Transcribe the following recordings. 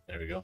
There we go.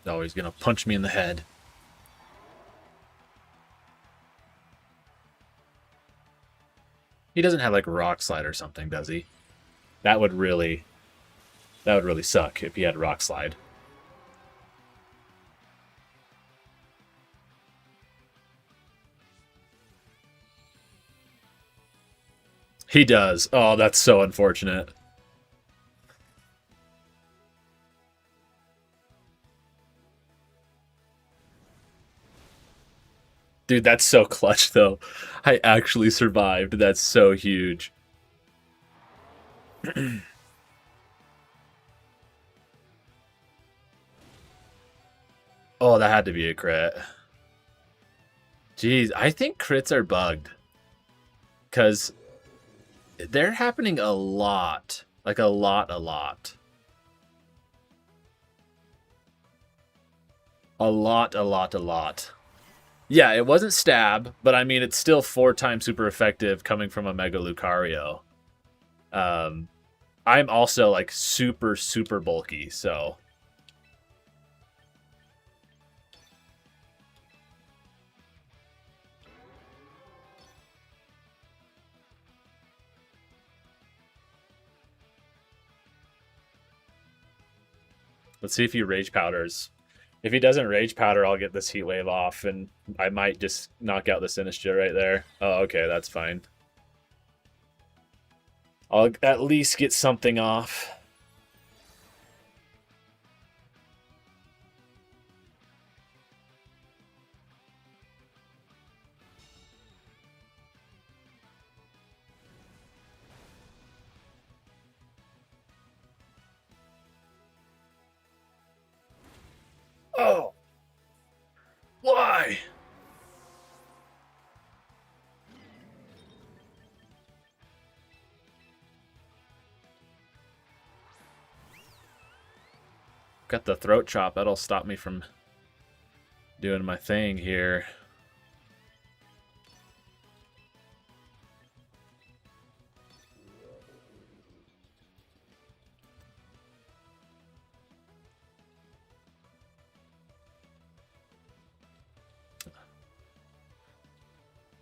Oh, he's gonna punch me in the head. He doesn't have like rock slide or something, does he? That would really suck if he had rock slide. He does. Oh, that's so unfortunate. Dude, that's so clutch though. I actually survived. That's so huge. Oh, that had to be a crit. Jeez, I think crits are bugged. Because they're happening a lot. Like a lot, a lot. A lot, a lot, a lot. Yeah, it wasn't stab, but I mean, it's still 4 times super effective coming from a Mega Lucario. Um, I'm also like super, super bulky, so. Let's see if he Rage Powders. If he doesn't Rage Powder, I'll get this Heat Wave off, and I might just knock out the Sinistcha right there. Oh, okay, that's fine. I'll at least get something off. Oh! Why? Got the Throat Chop. That'll stop me from doing my thing here.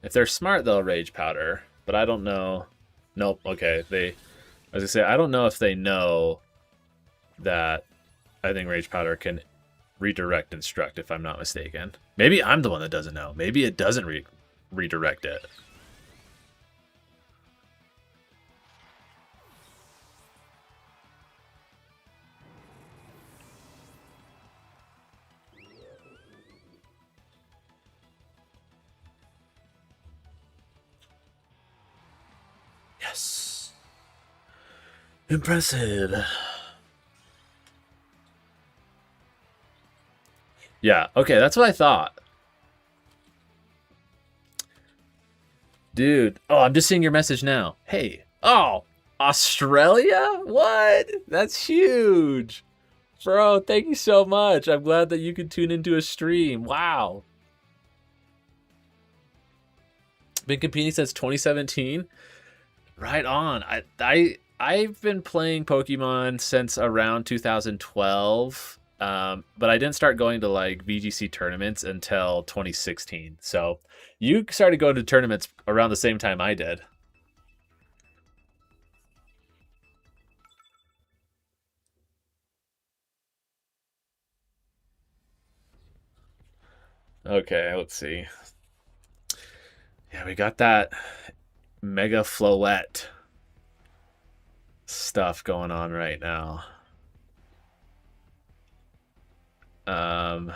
If they're smart, they'll Rage Powder, but I don't know. Nope. Okay, they. I was gonna say I don't know if they know that. I think Rage Powder can redirect Instruct, if I'm not mistaken. Maybe I'm the one that doesn't know. Maybe it doesn't redirect it. Yes. Impressive. Yeah, okay, that's what I thought. Dude, oh, I'm just seeing your message now. Hey, oh, Australia? What? That's huge. Bro, thank you so much. I'm glad that you could tune into a stream. Wow. Been competing since 2017. Right on. I've been playing Pokemon since around 2012. But I didn't start going to like VGC tournaments until 2016. So you started going to tournaments around the same time I did. Okay, let's see. Yeah, we got that Mega Floette stuff going on right now. Oh,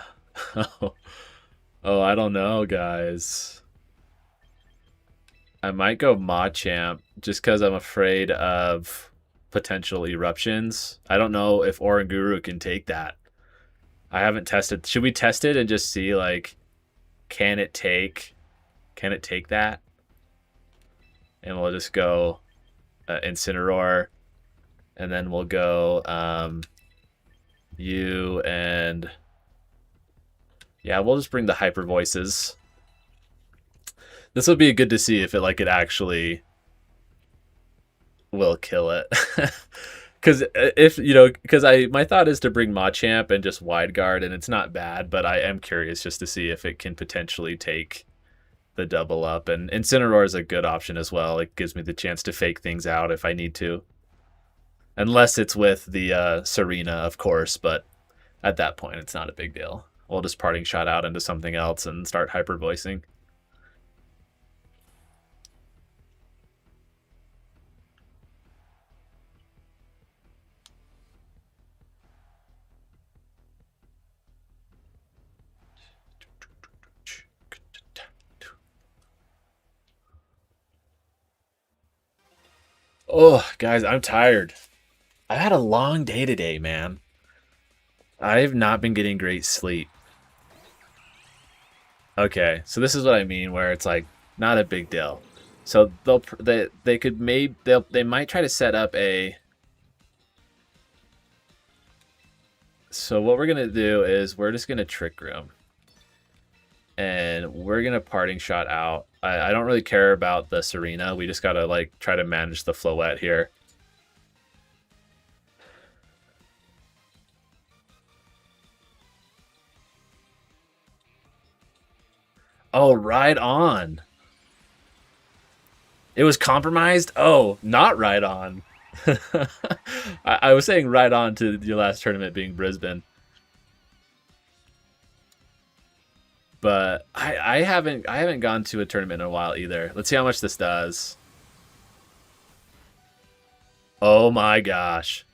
I don't know, guys. I might go Machamp just because I'm afraid of potential eruptions. I don't know if Oranguru can take that. I haven't tested. Should we test it and just see like can it take that? And we'll just go Incineroar, and then we'll go you and yeah, we'll just bring the Hyper Voices. This will be good to see if it actually will kill it. Because if because my thought is to bring Machamp and just Wide Guard, and it's not bad, but I am curious just to see if it can potentially take the double up. And Incineroar is a good option as well. It gives me the chance to fake things out if I need to, unless it's with the Serena, of course. But at that point, it's not a big deal. We'll just Parting Shot out into something else and start hyper voicing. Oh, guys, I'm tired. I had a long day today, man. I've not been getting great sleep. Okay, so this is what I mean, where it's like not a big deal. So they could they might try to set up a So what we're gonna do is we're just gonna Trick Room, and we're gonna Parting Shot out. I don't really care about the Serena. We just gotta like try to manage the Floette here. Oh, right on. It was compromised? Oh, not right on. I was saying right on to your last tournament being Brisbane. But I haven't gone to a tournament in a while either. Let's see how much this does. Oh my gosh.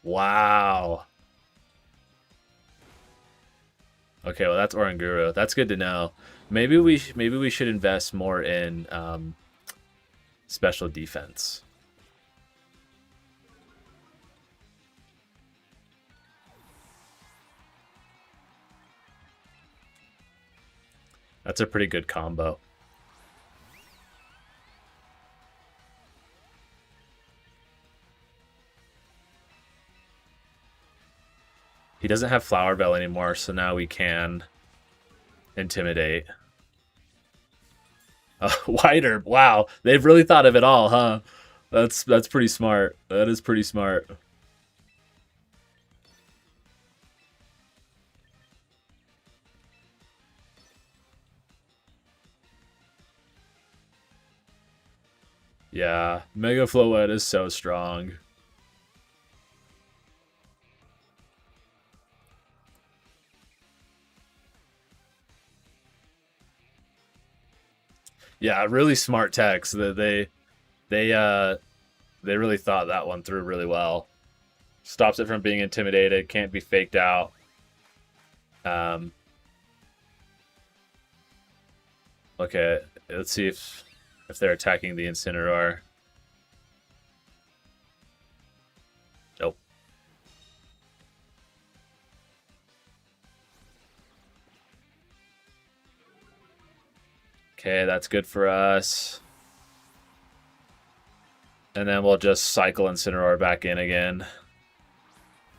Wow. Okay, well that's Oranguru. That's good to know. Maybe we should invest more in special defense. That's a pretty good combo. He doesn't have Flower Bell anymore, so now we can intimidate. Wider. Wow, they've really thought of it all, huh? That's pretty smart. That is pretty smart. Yeah, Mega Floette is so strong. Yeah, really smart techs. That they really thought that one through really well. Stops it from being intimidated. Can't be faked out. Um, okay, let's see if they're attacking the Incineroar. Nope. Okay, that's good for us. And then we'll just cycle Incineroar back in again.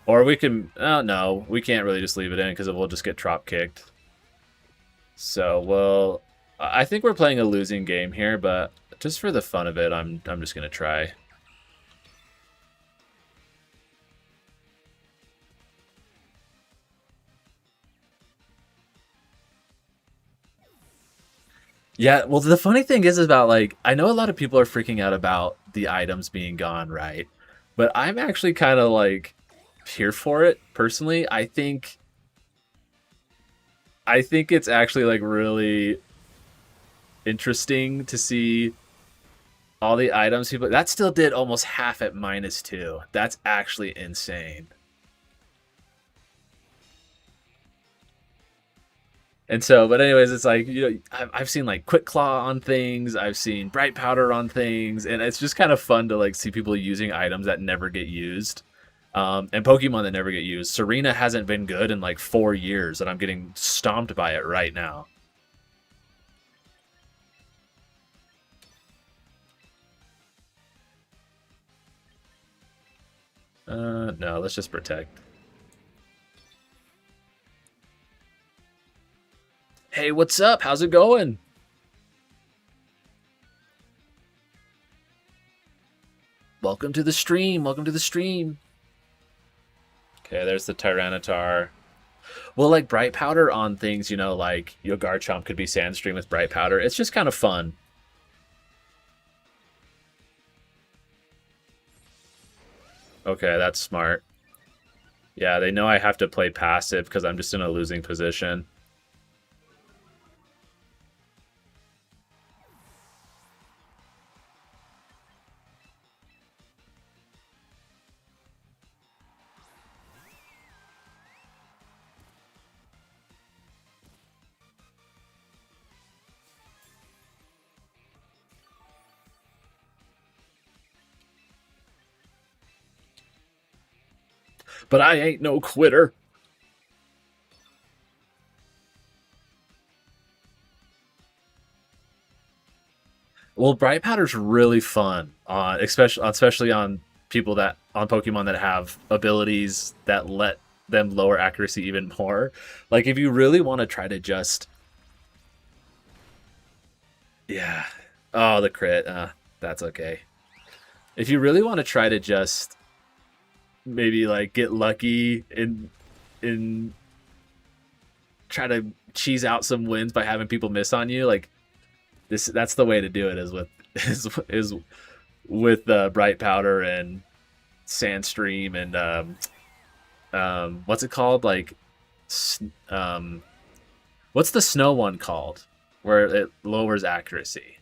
Or we can... Oh, no. We can't really just leave it in because it will just get drop kicked. So, well... I think we're playing a losing game here, but just for the fun of it, I'm just going to try. Yeah, well, the funny thing is about, like, I know a lot of people are freaking out about the items being gone, right? But I'm actually kind of, like, here for it, personally. I think it's actually, like, really interesting to see all the items people... That still did almost half at -2. That's actually insane. And so, but anyways, it's like, you know, I've seen like Quick Claw on things, I've seen Bright Powder on things, and it's just kind of fun to like see people using items that never get used, and Pokemon that never get used. Serena hasn't been good in like 4 years, and I'm getting stomped by it right now. No, let's just protect. Hey, what's up? How's it going? Welcome to the stream. Welcome to the stream. Okay, there's the Tyranitar. Well, like Bright Powder on things, you know, like Garchomp could be Sandstream with Bright Powder. It's just kind of fun. Okay, that's smart. Yeah, they know I have to play passive because I'm just in a losing position. But I ain't no quitter. Well, Bright Powder's really fun, especially on people that on Pokemon that have abilities that let them lower accuracy even more. Like if you really want to try to just yeah. Oh, the crit. That's okay. If you really want to try to just maybe like get lucky in try to cheese out some wins by having people miss on you, like that's the way to do it is with is with Bright Powder and Sandstream and what's it called? Like um what's the snow one called? Where it lowers accuracy.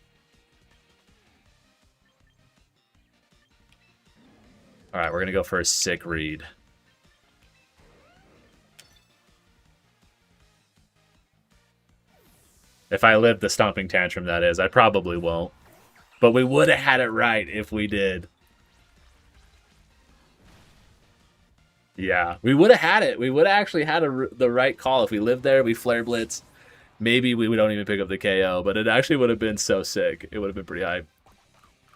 All right, we're gonna go for a sick read. If I lived the stomping tantrum, that is. I probably won't. But we would have had it right if we did. Yeah, we would have had it. We would have actually had the right call if we lived there. We flare blitz. Maybe we don't even pick up the KO, but it actually would have been so sick. It would have been pretty hype.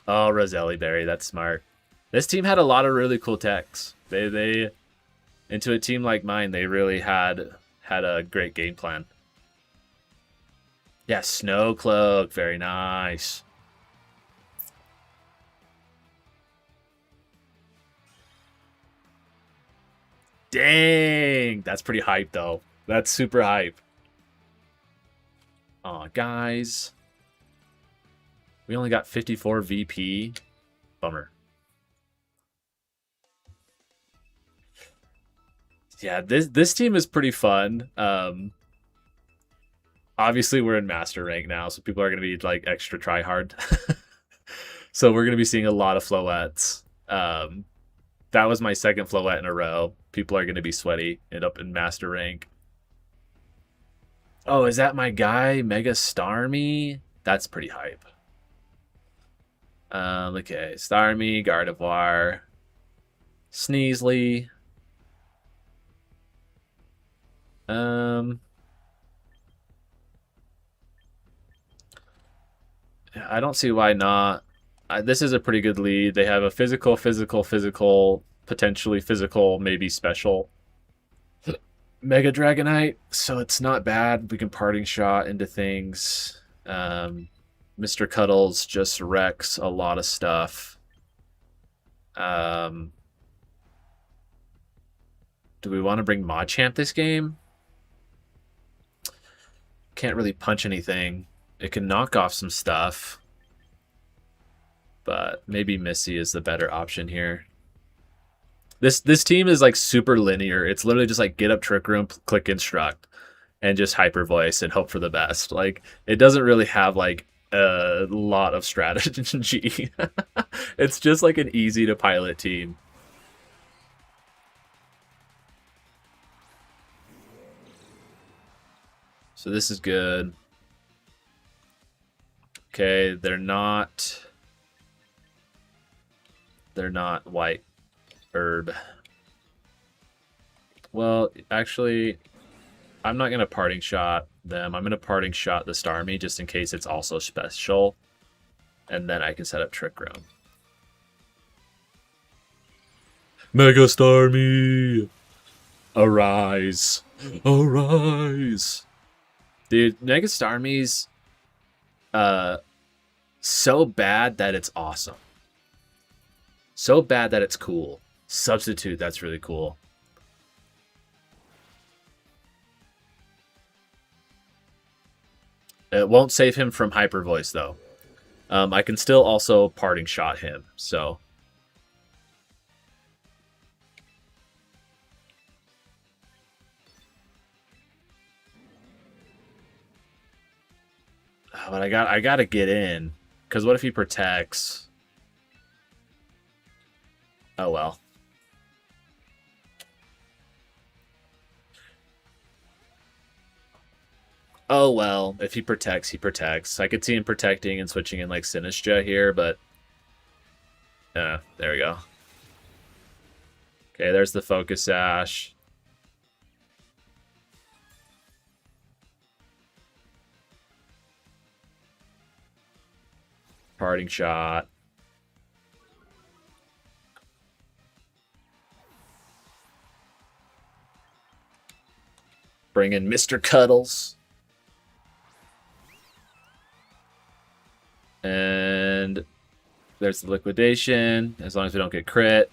Oh, Roselli Berry, that's smart. This team had a lot of really cool techs. They into a team like mine, they really had a great game plan. Yeah, Snow Cloak, very nice. Dang, that's pretty hype though. That's super hype. Aw, guys. We only got 54 VP. Bummer. Yeah, this team is pretty fun. Obviously we're in master rank now, so people are gonna be like extra try hard. So we're gonna be seeing a lot of floettes. That was my second floette in a row. People are gonna be sweaty and up in master rank. Oh, is that my guy, Mega Starmie? That's pretty hype. Okay, Starmie, Gardevoir, Sneasely. I don't see why not. This is a pretty good lead. They have a physical, potentially physical, maybe special Mega Dragonite, so it's not bad. We can parting shot into things. Mr. Cuddles just wrecks a lot of stuff. Do we want to bring Machamp this game? Can't really punch anything. It can knock off some stuff. But maybe Missy is the better option here. This team is like super linear. It's literally just like get up Trick Room, click Instruct, and just Hyper Voice and hope for the best. Like it doesn't really have like a lot of strategy. It's just like an easy to pilot team. So this is good. Okay, they're not white herb. Well, actually, I'm not gonna parting shot them. I'm gonna parting shot the Starmie just in case it's also special, and then I can set up Trick Room. Mega Starmie, arise, arise, dude. Mega Starmie's so bad that it's awesome. So bad that it's cool. Substitute, that's really cool. It won't save him from Hyper Voice though. I can still also parting shot him. So but I gotta get in. Because what if he protects? Oh well. Oh well. If he protects, he protects. I could see him protecting and switching in like Sinistra here, but there we go. Okay, there's the Focus Sash. Parting shot. Bring in Mr. Cuddles. And there's the liquidation, as long as we don't get crit.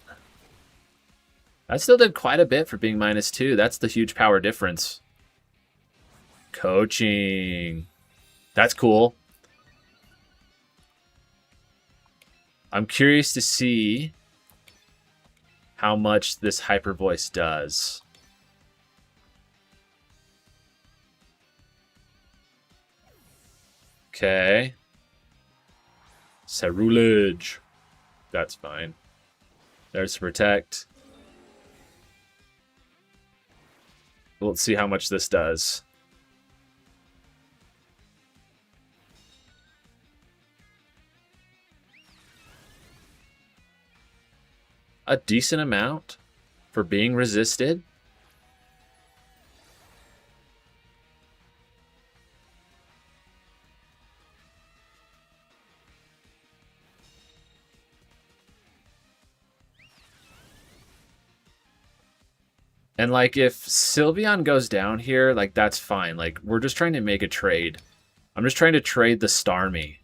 I still did quite a bit for being -2. That's the huge power difference. Coaching. That's cool. I'm curious to see how much this hyper voice does. Okay. Cerulege. That's fine. There's protect. Let's see how much this does. A decent amount for being resisted. And like if Sylveon goes down here, like that's fine. Like we're just trying to make a trade. I'm just trying to trade the Starmie.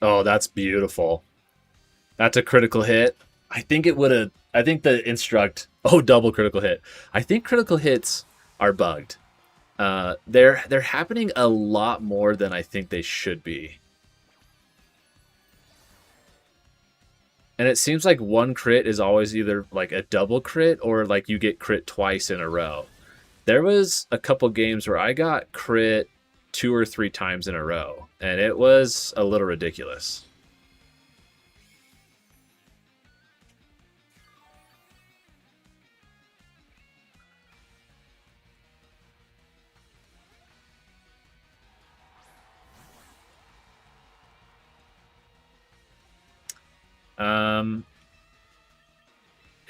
Oh, that's beautiful. That's a critical hit. I think it would have. I think the instruct. Oh, double critical hit. I think critical hits are bugged. They're happening a lot more than I think they should be. And it seems like one crit is always either like a double crit or like you get crit twice in a row. There was a couple games where I got crit 2 or 3 times in a row, and it was a little ridiculous.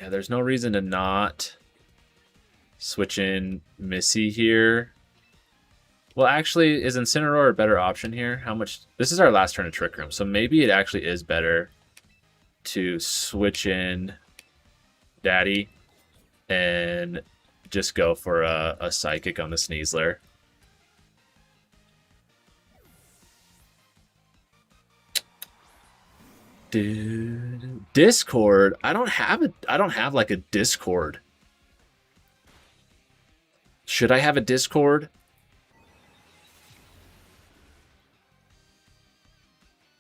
Yeah, there's no reason to not switch in Missy here. Well, actually, is Incineroar a better option here? How much? This is our last turn of Trick Room, so maybe it actually is better to switch in Daddy and just go for a Psychic on the Sneasler. Dude, Discord. I don't have like a Discord. Should I have a Discord?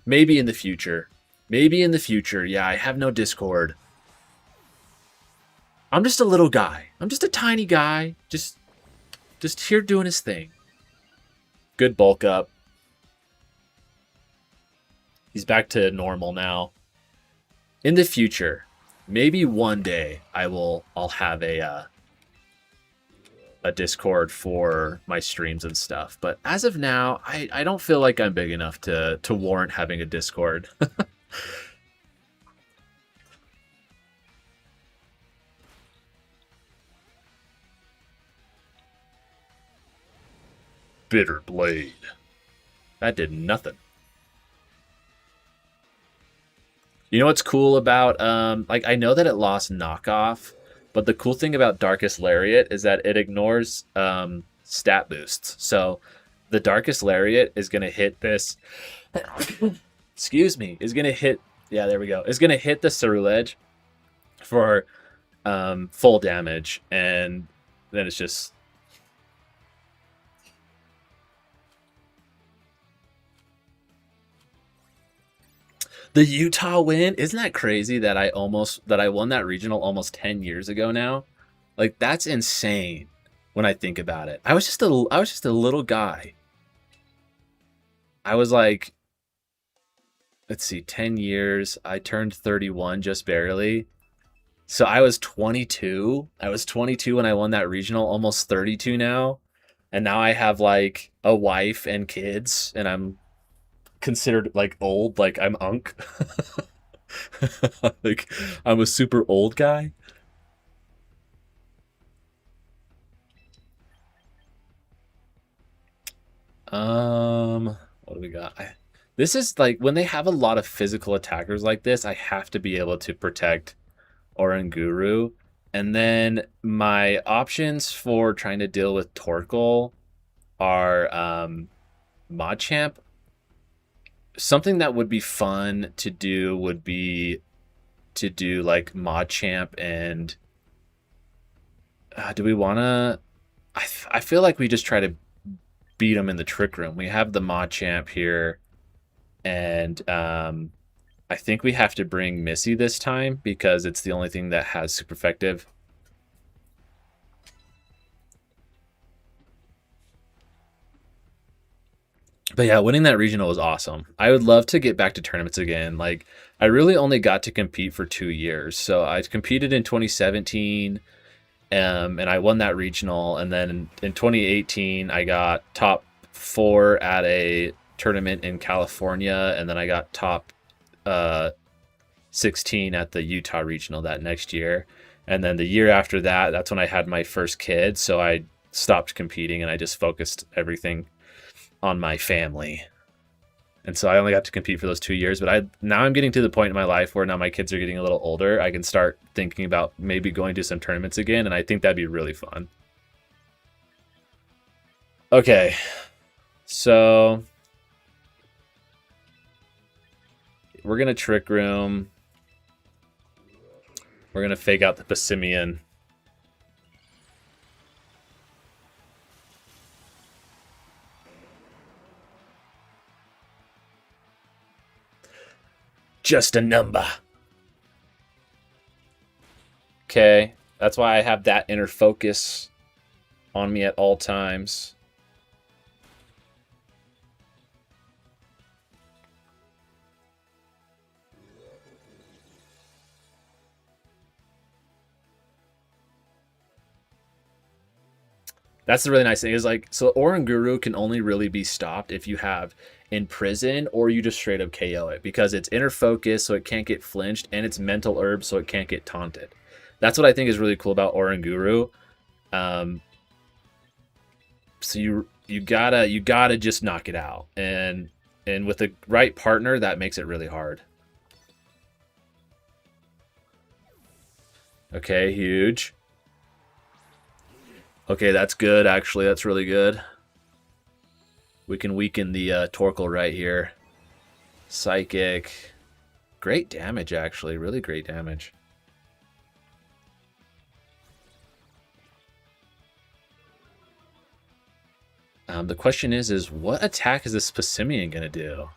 Maybe in the future. Maybe in the future. Yeah, I have no Discord. I'm just a little guy. I'm just a tiny guy. Just here doing his thing. Good bulk up. He's back to normal now. In the future, maybe one day I'll have a Discord for my streams and stuff. But as of now, I don't feel like I'm big enough to warrant having a Discord. Bitter Blade. That did nothing. You know what's cool about like I know that it lost knockoff, but the cool thing about Darkest Lariat is that it ignores stat boosts. So the Darkest Lariat is gonna hit this. Excuse me. Is gonna hit. Yeah, there we go. Is gonna hit the Cerulege for full damage, and then it's just. The Utah win, isn't that crazy that I won that regional almost 10 years ago now? Like that's insane when I think about it. I was just a little guy. I was like, let's see, 10 years. I turned 31 just barely. So I was 22. I was 22 when I won that regional, almost 32 now. And now I have like a wife and kids, and I'm considered like old, like I'm Unk. Like I'm a super old guy. What do we got? This is like when they have a lot of physical attackers like this, I have to be able to protect Oranguru. And then my options for trying to deal with Torkoal are Machamp. Something that would be fun to do would be to do like Machamp and do we want to? I feel like we just try to beat him in the trick room. We have the Machamp here, and I think we have to bring Missy this time because it's the only thing that has super effective. But yeah, winning that regional was awesome. I would love to get back to tournaments again. Like I really only got to compete for 2 years. So I competed in 2017, and I won that regional. And then in 2018, I got top 4 at a tournament in California, and then I got top 16 at the Utah regional that next year. And then the year after that, that's when I had my first kid. So I stopped competing and I just focused everything on my family. And so I only got to compete for those 2 years, but now I'm getting to the point in my life where now my kids are getting a little older. I can start thinking about maybe going to some tournaments again, and I think that'd be really fun. Okay, so we're gonna Trick Room. We're gonna fake out the Passimian. Just a number. Okay, that's why I have that inner focus on me at all times. That's the really nice thing is like, so Oranguru can only really be stopped if you have Imprison or you just straight up KO it because it's inner focus so it can't get flinched and it's mental herb so it can't get taunted. That's what I think is really cool about Oranguru. So you gotta just knock it out, and with the right partner that makes it really hard. Okay, huge. Okay, that's good, actually. That's really good. We can weaken the Torkoal right here. Psychic. Great damage, actually. Really great damage. The question is what attack is this Passimian going to do?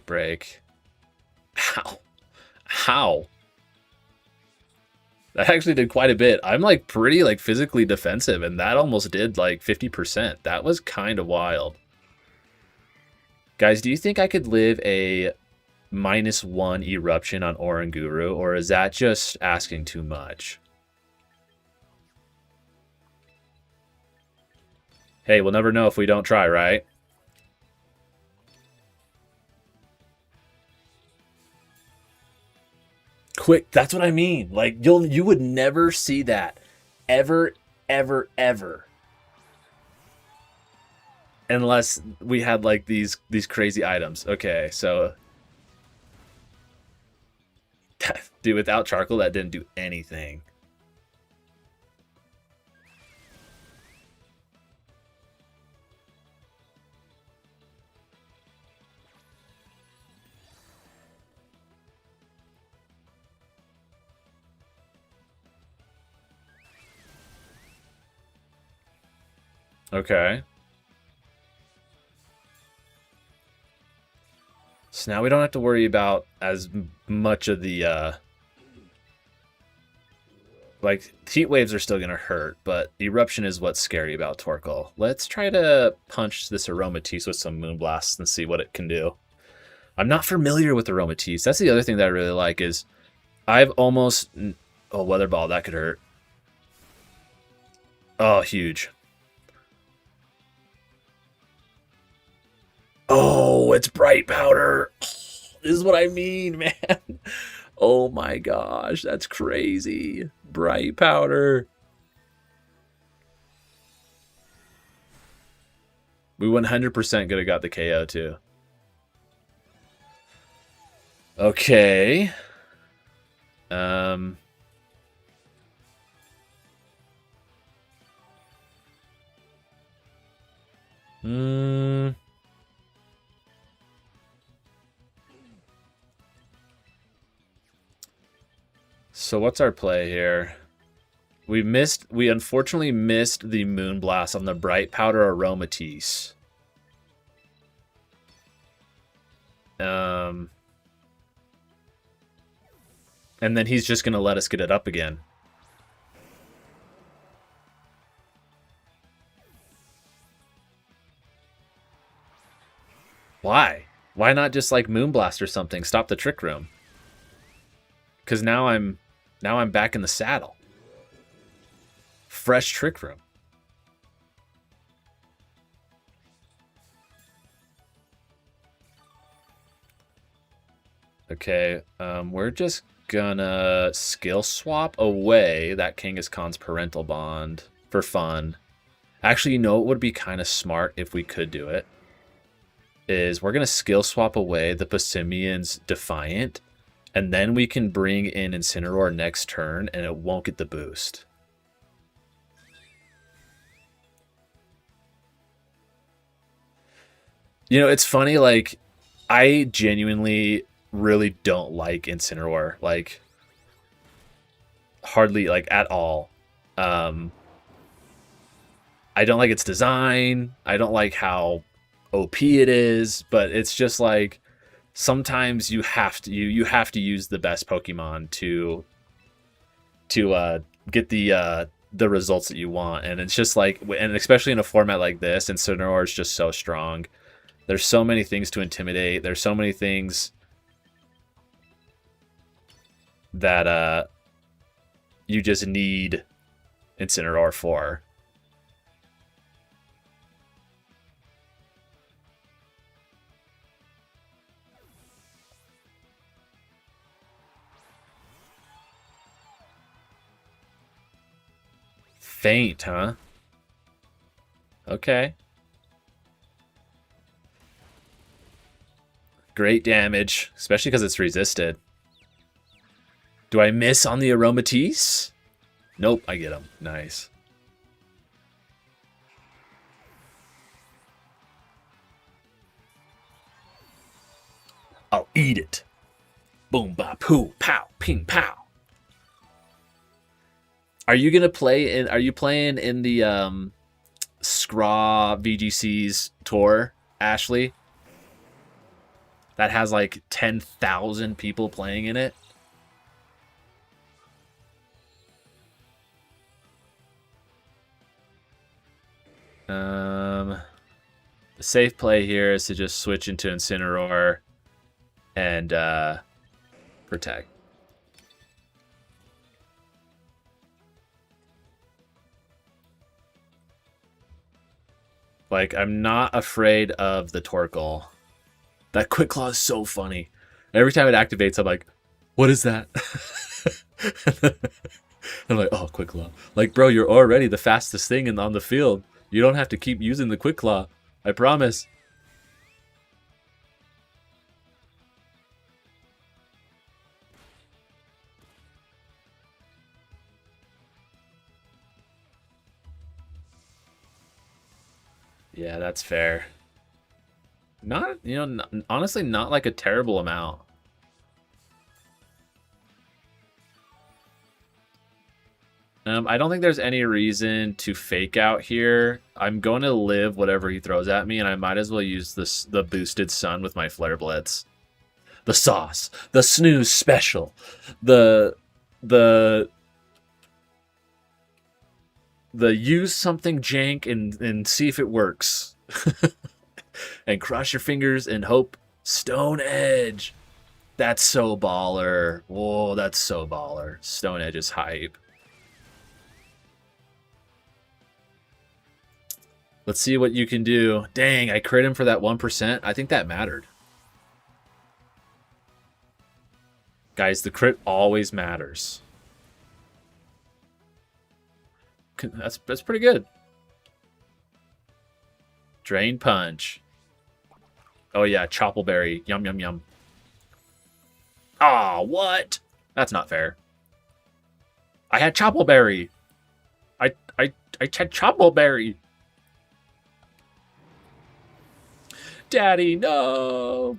Break. How? How? That actually did quite a bit. I'm like pretty like physically defensive, and that almost did like 50%. That was kind of wild. Guys, do you think I could live a -1 eruption on Oranguru, or is that just asking too much? Hey, we'll never know if we don't try, right? Quick, that's what I mean. Like you would never see that ever, ever, unless we had like these crazy items. Okay, so dude, without charcoal, that didn't do anything. Okay. So now we don't have to worry about as much of the like heat waves are still gonna hurt, but eruption is what's scary about Torkoal. Let's try to punch this Aromatisse with some Moonblasts and see what it can do. I'm not familiar with Aromatisse. That's the other thing that I really like is I've almost oh Weather Ball, that could hurt. Oh, huge. Oh, it's bright powder. This is what I mean, man. Oh my gosh, that's crazy. Bright powder. We 100% could have got the KO too. Okay. Um. Hmm. So what's our play here? We unfortunately missed the Moonblast on the Bright Powder Aromatisse. And then he's just gonna let us get it up again. Why? Why not just like Moonblast or something? Stop the Trick Room. Cause now I'm back in the saddle. Fresh Trick Room. Okay, we're just gonna skill swap away that Kangaskhan's Khan's Parental Bond for fun. Actually, you know what would be kind of smart if we could do it? Is we're gonna skill swap away the Passimian's Defiant, and then we can bring in Incineroar next turn, and it won't get the boost. You know, it's funny, like, I genuinely really don't like Incineroar, like, hardly, like, at all. I don't like its design. I don't like how OP it is, but it's just like sometimes you have to you have to use the best Pokemon to get the results that you want, and it's just like, and especially in a format like this, Incineroar is just so strong. There's so many things to intimidate. There's so many things that you just need Incineroar for. Faint, huh? Okay. Great damage, especially because it's resisted. Do I miss on the Aromatisse? Nope, I get him. Nice. I'll eat it. Boom, ba, poo, pow, ping, pow. Are you gonna play in? Are you playing in the Scraw VGC's tour, Ashley? That has like 10,000 people playing in it. The safe play here is to just switch into Incineroar and protect. Like, I'm not afraid of the Torkoal. That Quick Claw is so funny. Every time it activates, I'm like, what is that? I'm like, oh, Quick Claw. Like, bro, you're already the fastest thing on the field. You don't have to keep using the Quick Claw. I promise. Yeah, that's fair. Not, honestly, not like a terrible amount. I don't think there's any reason to fake out here. I'm going to live whatever he throws at me, and I might as well use the boosted sun with my Flare Blitz. The sauce, the snooze special, the the the use something jank and see if it works. And cross your fingers and hope. Stone Edge. That's so baller. Whoa, that's so baller. Stone Edge is hype. Let's see what you can do. Dang, I crit him for that 1%. I think that mattered. Guys, the crit always matters. That's pretty good. Drain Punch. Oh yeah, Choppleberry. Yum, yum, yum. Ah, what? That's not fair. I had Choppleberry. I, I, I had Choppleberry. Daddy, no.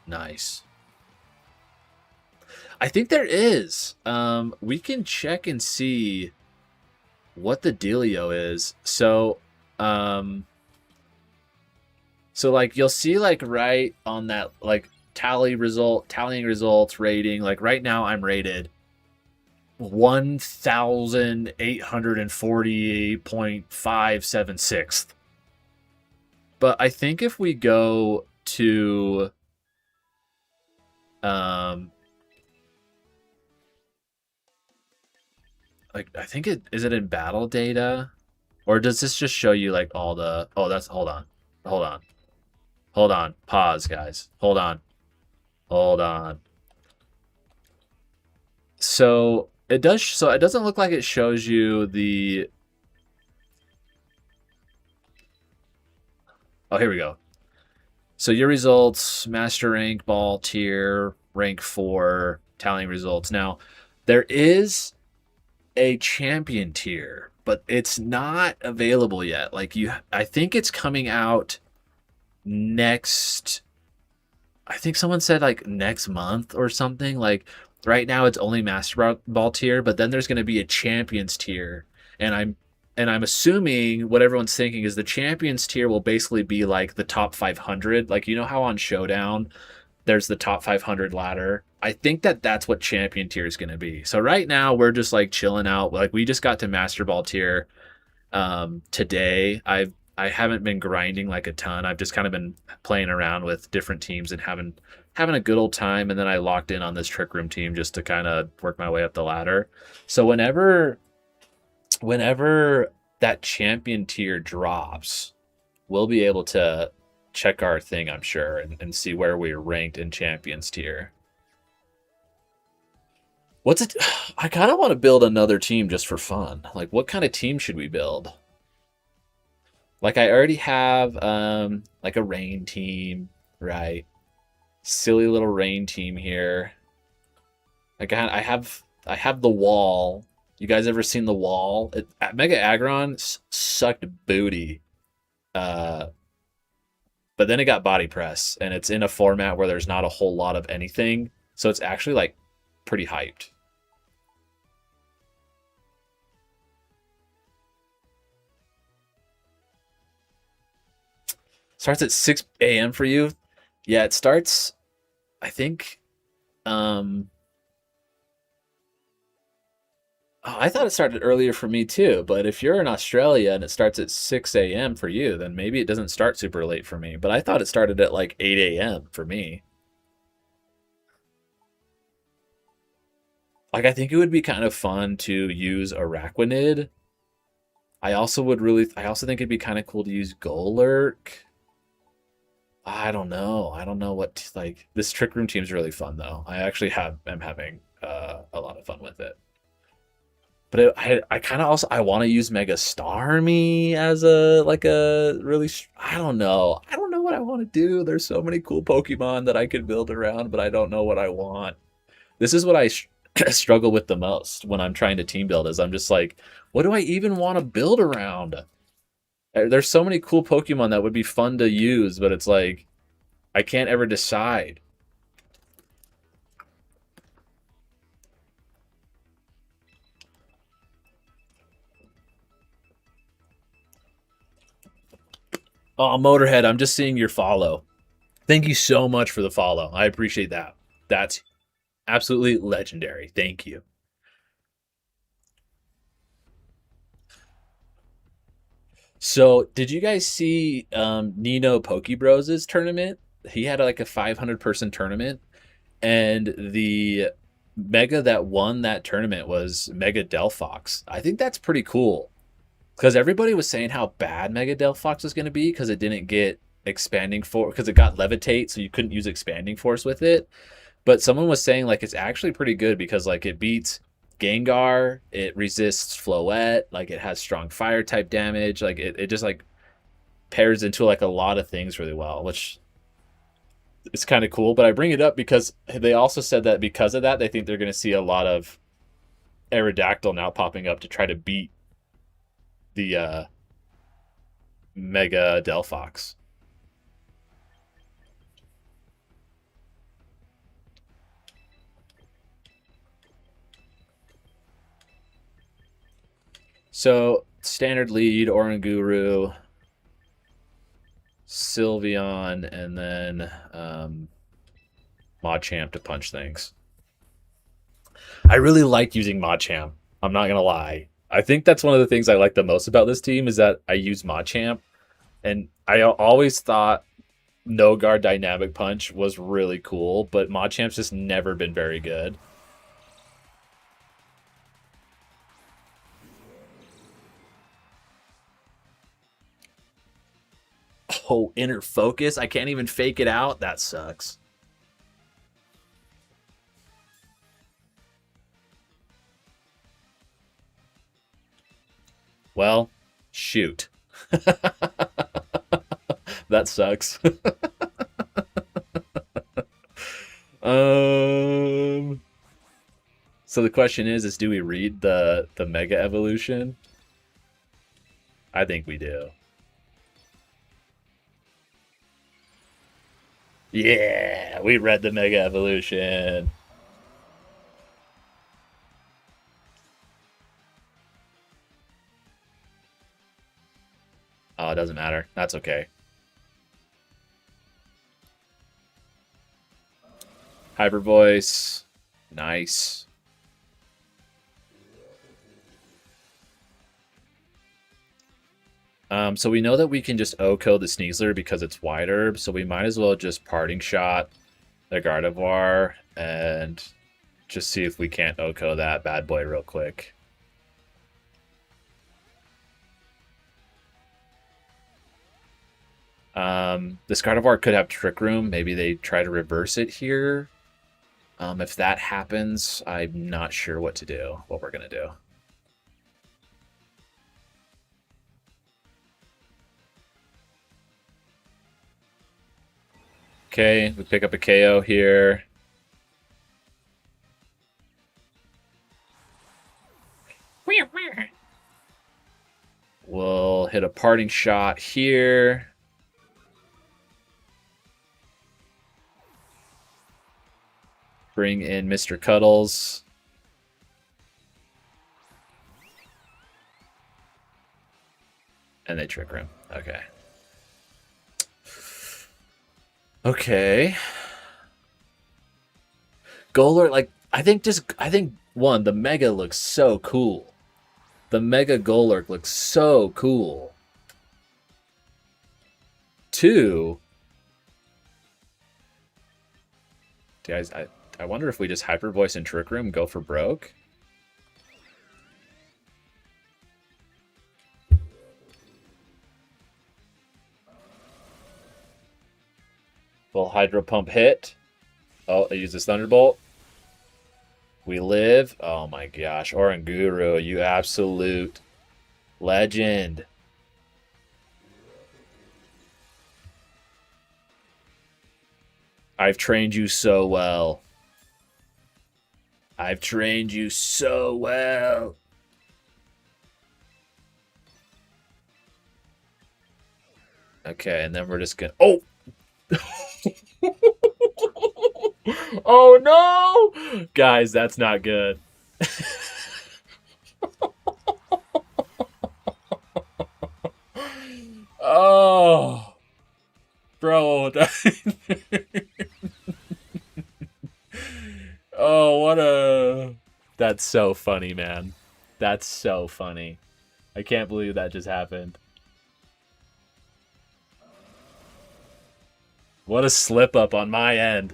Nice. I think there is. We can check and see what the dealio is. Um, so like you'll see like right on that like tallying results rating. Like right now, I'm rated 1,840.576. But I think if we go to um like I think it is it in battle data, or does this just show you like all the oh that's hold on hold on pause guys hold on so it doesn't look like it shows you the oh here we go. So your results, master rank, ball tier, rank 4, tallying results. Now, there is a champion tier, but it's not available yet. Like I think it's coming out next I think someone said like next month or something. Like right now it's only master ball tier, but then there's going to be a champions tier. And I'm assuming what everyone's thinking is the champions tier will basically be like the top 500. Like you know how on Showdown there's the top 500 ladder. I think that that's what champion tier is going to be. So right now we're just like chilling out. Like we just got to master ball tier today. I haven't been grinding like a ton. I've just kind of been playing around with different teams and having a good old time. And then I locked in on this Trick Room team just to kind of work my way up the ladder. So whenever that champion tier drops, we'll be able to check our thing, I'm sure, and see where we're ranked in champions tier. What's it? I kind of want to build another team just for fun. Like, what kind of team should we build? Like, I already have like a rain team, right? Silly little rain team here. I have the wall. You guys ever seen the wall? Mega Aggron sucked booty. Uh, but then it got body press, and it's in a format where there's not a whole lot of anything, so it's actually like pretty hyped. Starts at 6 a.m. for you. Yeah, it starts. I think. Um, oh, I thought it started earlier for me too. But if you're in Australia and it starts at 6 a.m. for you, then maybe it doesn't start super late for me. But I thought it started at like 8 a.m. for me. Like I think it would be kind of fun to use Araquanid. I also think it'd be kind of cool to use Golurk. I don't know. I don't know what like this Trick Room team's really fun though. I actually have am having a lot of fun with it. But I kind of also I want to use Mega Starmie as a like a really I don't know. I don't know what I want to do. There's so many cool Pokemon that I could build around, but I don't know what I want. This is what I struggle with the most when I'm trying to team build is I'm just like, what do I even want to build around? There's so many cool Pokemon that would be fun to use, but it's like I can't ever decide. Oh, Motorhead, I'm just seeing your follow. Thank you so much for the follow. I appreciate that. That's absolutely legendary. Thank you. So, did you guys see Nino Pokebros' tournament? He had like a 500 person tournament, and the Mega that won that tournament was Mega Delphox. I think that's pretty cool because everybody was saying how bad Mega Delphox was going to be because it didn't get expanding force because it got levitate, so you couldn't use expanding force with it. But someone was saying like it's actually pretty good because like it beats Gengar, it resists Floette, like it has strong fire type damage, like it just like pairs into like a lot of things really well, which is kind of cool. But I bring it up because they also said that because of that, they think they're going to see a lot of Aerodactyl now popping up to try to beat the Mega Delphox. So standard lead, Oranguru, Sylveon, and then Machamp to punch things. I really like using Machamp. I'm not gonna lie. I think that's one of the things I like the most about this team is that I use Machamp, and I always thought No Guard Dynamic Punch was really cool, but Machamp's just never been very good. Oh, inner focus? I can't even fake it out? That sucks. Well, shoot. That sucks. So the question is do we read the Mega Evolution? I think we do. Yeah, we read the Mega Evolution. Oh, it doesn't matter. That's okay. Hyper Voice. Nice. So we know that we can just OHKO the Sneasler because it's Wide Herb, so we might as well just Parting Shot the Gardevoir and just see if we can't OHKO that bad boy real quick. This Gardevoir could have Trick Room. Maybe they try to reverse it here. If that happens, I'm not sure what to do, what we're going to do. Okay, we pick up a KO here. We'll hit a Parting Shot here. Bring in Mr. Cuddles. And they Trick Room. Okay. Okay. Golurk, like, I think one, the Mega looks so cool. The Mega Golurk looks so cool. Two, guys, I wonder if we just Hyper Voice and Trick Room go for broke. Will Hydro Pump hit? Oh, it uses Thunderbolt. We live. Oh my gosh. Oranguru, you absolute legend. I've trained you so well. I've trained you so well. Okay, and then we're just gonna. Oh! Oh no! Guys, that's not good. Oh. Bro. Oh, what a. That's so funny, man. That's so funny. I can't believe that just happened. What a slip up on my end.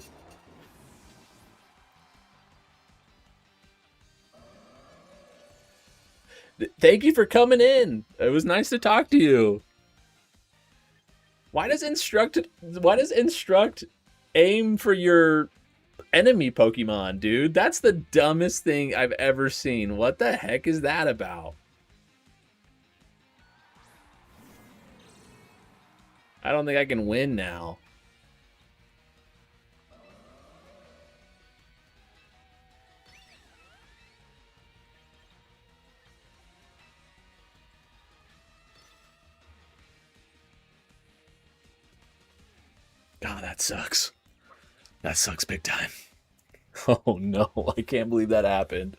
Thank you for coming in. It was nice to talk to you. Why does instruct aim for your enemy Pokemon, dude? That's the dumbest thing I've ever seen. What the heck is that about? I don't think I can win now. Oh, that sucks. That sucks big time. Oh no, I can't believe that happened.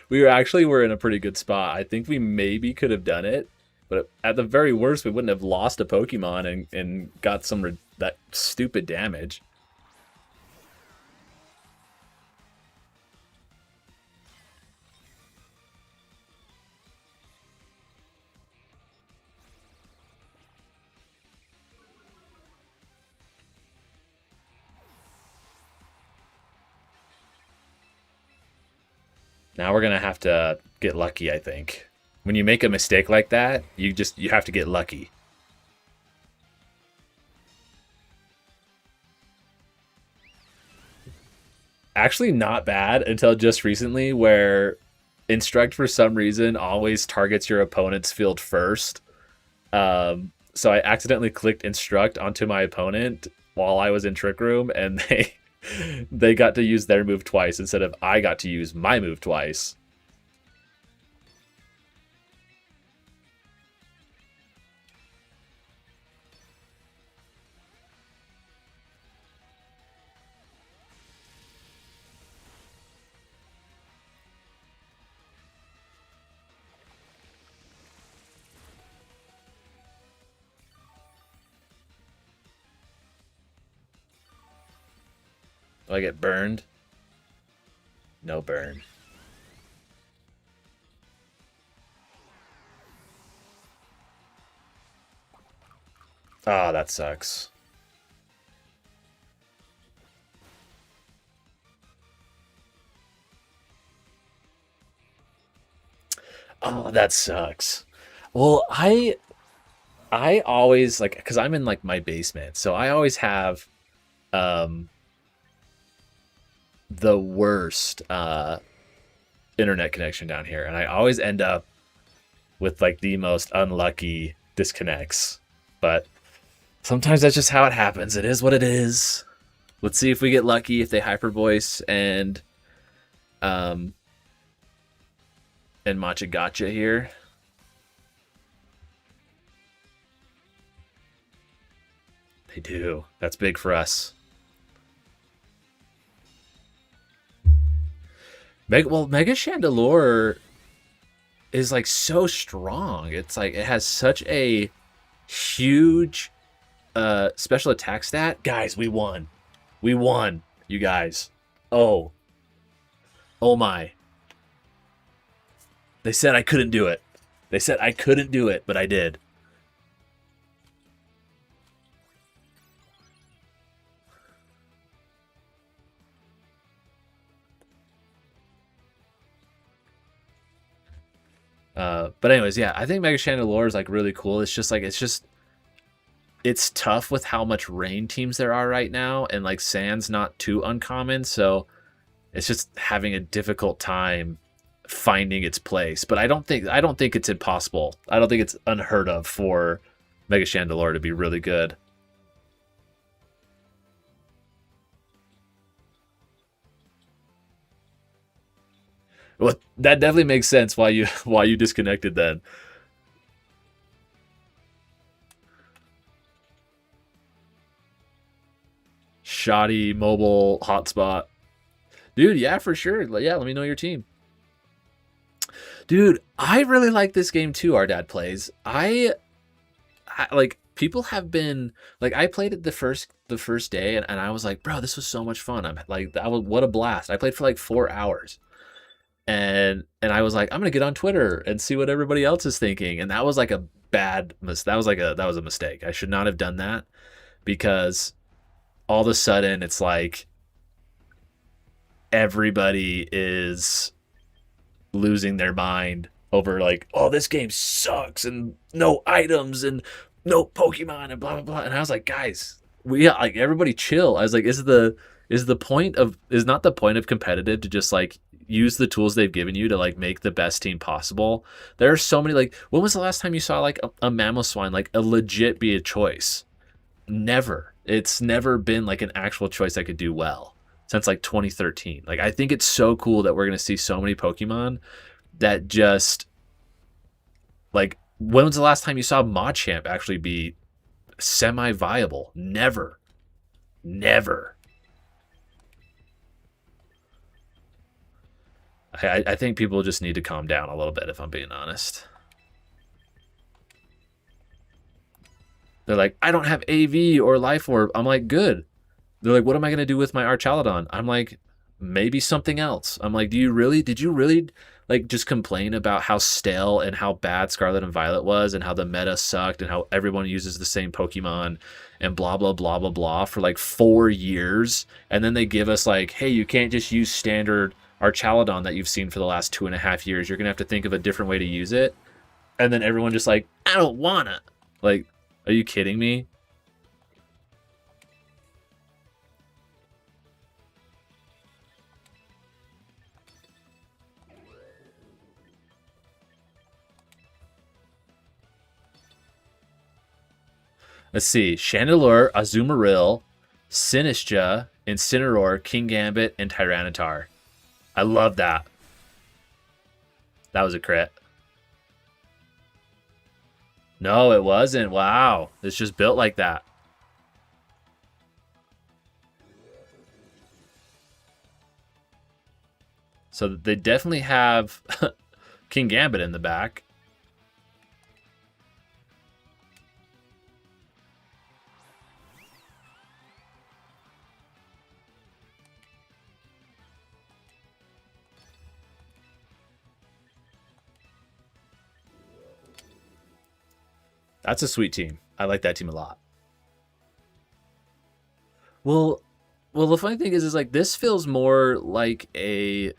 We were in a pretty good spot. I think we maybe could have done it, but at the very worst, we wouldn't have lost a Pokemon and got that stupid damage. Now we're gonna have to get lucky, I think. When you make a mistake like that, you have to get lucky. Actually not bad until just recently where instruct for some reason always targets your opponent's field first. So I accidentally clicked instruct onto my opponent while I was in trick room, and they got to use their move twice instead of I got to use my move twice. Do I get burned? No burn. Oh, that sucks. Oh, that sucks. Well, I always like because I'm in like my basement, so I always have um the worst internet connection down here, and I always end up with like the most unlucky disconnects. But sometimes that's just how it happens. It is what it is. Let's see if we get lucky if they hyper voice um and matcha gotcha here. They do. That's big for us. Mega Chandelure is like so strong. It's like it has such a huge special attack stat. Guys, we won. We won, you guys. Oh, oh my. They said I couldn't do it. They said I couldn't do it, but I did. But anyways, yeah, I think Mega Chandelure is like really cool. It's tough with how much rain teams there are right now, and like Sand's not too uncommon, so it's just having a difficult time finding its place. But I don't think it's impossible. I don't think it's unheard of for Mega Chandelure to be really good. Well, that definitely makes sense why you why you disconnected then. Shoddy mobile hotspot. Dude, yeah, for sure. Yeah, let me know your team. Dude, I really like this game too. Our dad plays. I like people have been like I played it the first day, and I was like, bro, this was so much fun. I'm like that was what a blast. I played for like 4 hours. And I was like, I'm gonna get on Twitter and see what everybody else is thinking. And that was like a that was a mistake. I should not have done that because all of a sudden it's like everybody is losing their mind over like, oh, this game sucks and no items and no Pokemon and blah blah blah. And I was like, guys, we like everybody chill. I was like, is not the point of competitive to just like use the tools they've given you to like make the best team possible? There are so many like, when was the last time you saw like a Mamoswine like a legit be a choice? Never. It's never been like an actual choice that could do well since like 2013. Like I think it's so cool that we're gonna see so many Pokemon that just like, when was the last time you saw Machamp actually be semi-viable? Never. Never. I think people just need to calm down a little bit, if I'm being honest. They're like, I don't have AV or Life Orb. I'm like, good. They're like, what am I going to do with my Archaludon? I'm like, maybe something else. I'm like, did you really like just complain about how stale and how bad Scarlet and Violet was and how the meta sucked and how everyone uses the same Pokemon and blah, blah, blah, blah, blah for like 4 years. And then they give us like, hey, you can't just use standard Archaludon that you've seen for the last 2.5 years. You're going to have to think of a different way to use it. And then everyone just like, I don't wanna. Like, are you kidding me? Let's see. Chandelure, Azumarill, Sinistcha, Incineroar, Kingambit, and Tyranitar. I love that. That was a crit. No, it wasn't. Wow. It's just built like that. So they definitely have Kingambit in the back. That's a sweet team. I like that team a lot. Well, well, the funny thing is like this feels more like a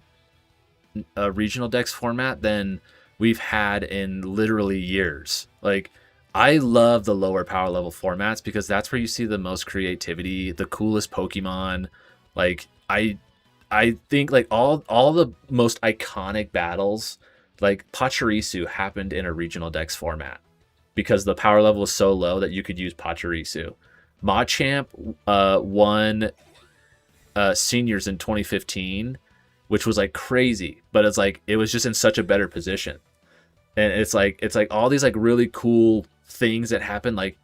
regional dex format than we've had in literally years. Like I love the lower power level formats because that's where you see the most creativity, the coolest Pokemon. Like I think like all the most iconic battles, like Pachirisu happened in a regional dex format because the power level was so low that you could use Pachirisu. Machamp won seniors in 2015, which was like crazy, but it's like it was just in such a better position. And it's like all these like really cool things that happen like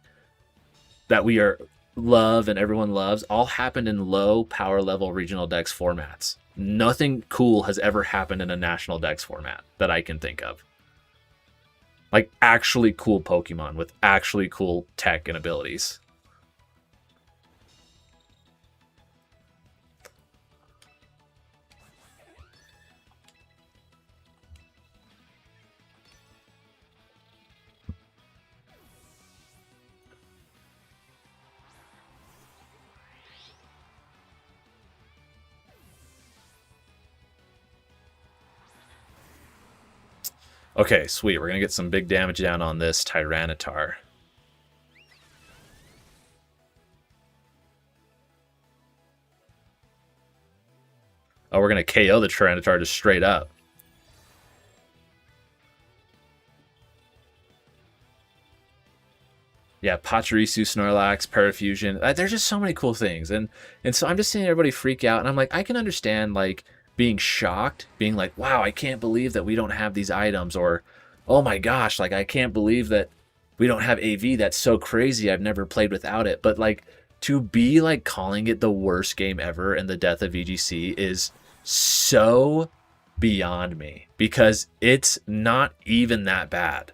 that we are love and everyone loves all happened in low power level regional dex formats. Nothing cool has ever happened in a national dex format that I can think of. Like actually cool Pokemon with actually cool tech and abilities. Okay, sweet. We're gonna get some big damage down on this Tyranitar. Oh, we're gonna KO the Tyranitar just straight up. Yeah, Pachirisu, Snorlax, Parafusion. There's just so many cool things, and so I'm just seeing everybody freak out, and I'm like, I can understand like being shocked, being like, wow, I can't believe that we don't have these items, or oh my gosh, like I can't believe that we don't have AV. That's so crazy. I've never played without it. But like to be like calling it the worst game ever and the death of VGC is so beyond me because it's not even that bad.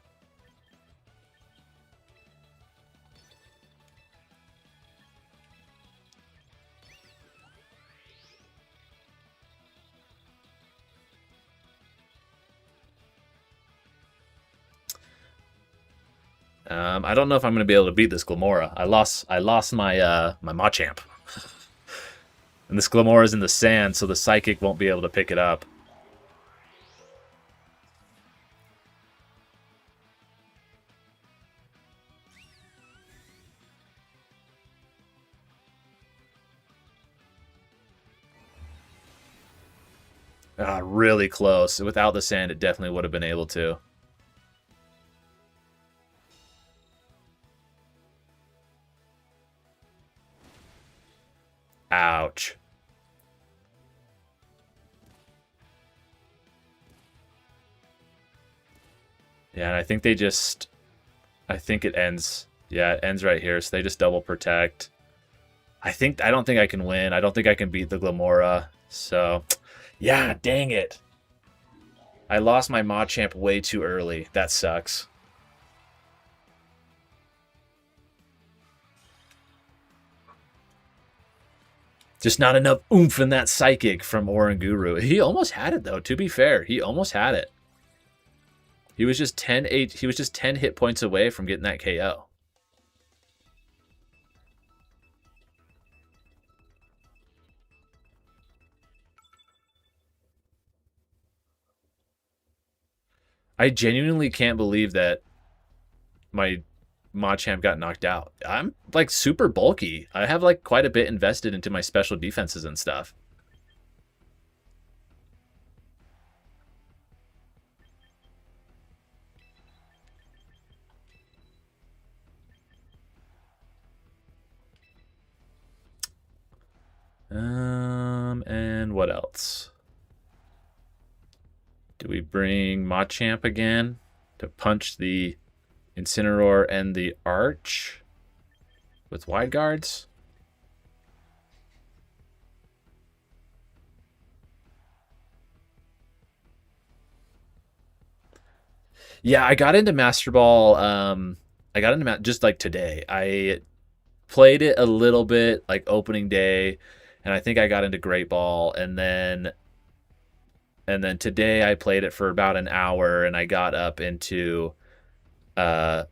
I don't know if I'm going to be able to beat this Glamora. I lost my Machamp, and this Glamora is in the sand, so the Psychic won't be able to pick it up. Really close. Without the sand, it definitely would have been able to. Ouch. Yeah, and I think they just... I think it ends. Yeah, it ends right here, so they just double protect. I don't think I can win. I don't think I can beat the Glamora. So, yeah, dang it. I lost my Machamp way too early. That sucks. Just not enough oomph in that Psychic from Oranguru. He almost had it though, to be fair. He almost had it. He was just 10 hit points away from getting that KO. I genuinely can't believe that my Machamp got knocked out. I'm like super bulky. I have like quite a bit invested into my special defenses and stuff. And what else? Do we bring Machamp again to punch the Incineroar and the Arch with wide guards? Yeah, I got into Master Ball. I got into just like today. I played it a little bit, like opening day, and I think I got into Great Ball, and then today I played it for about an hour, and I got up into uh,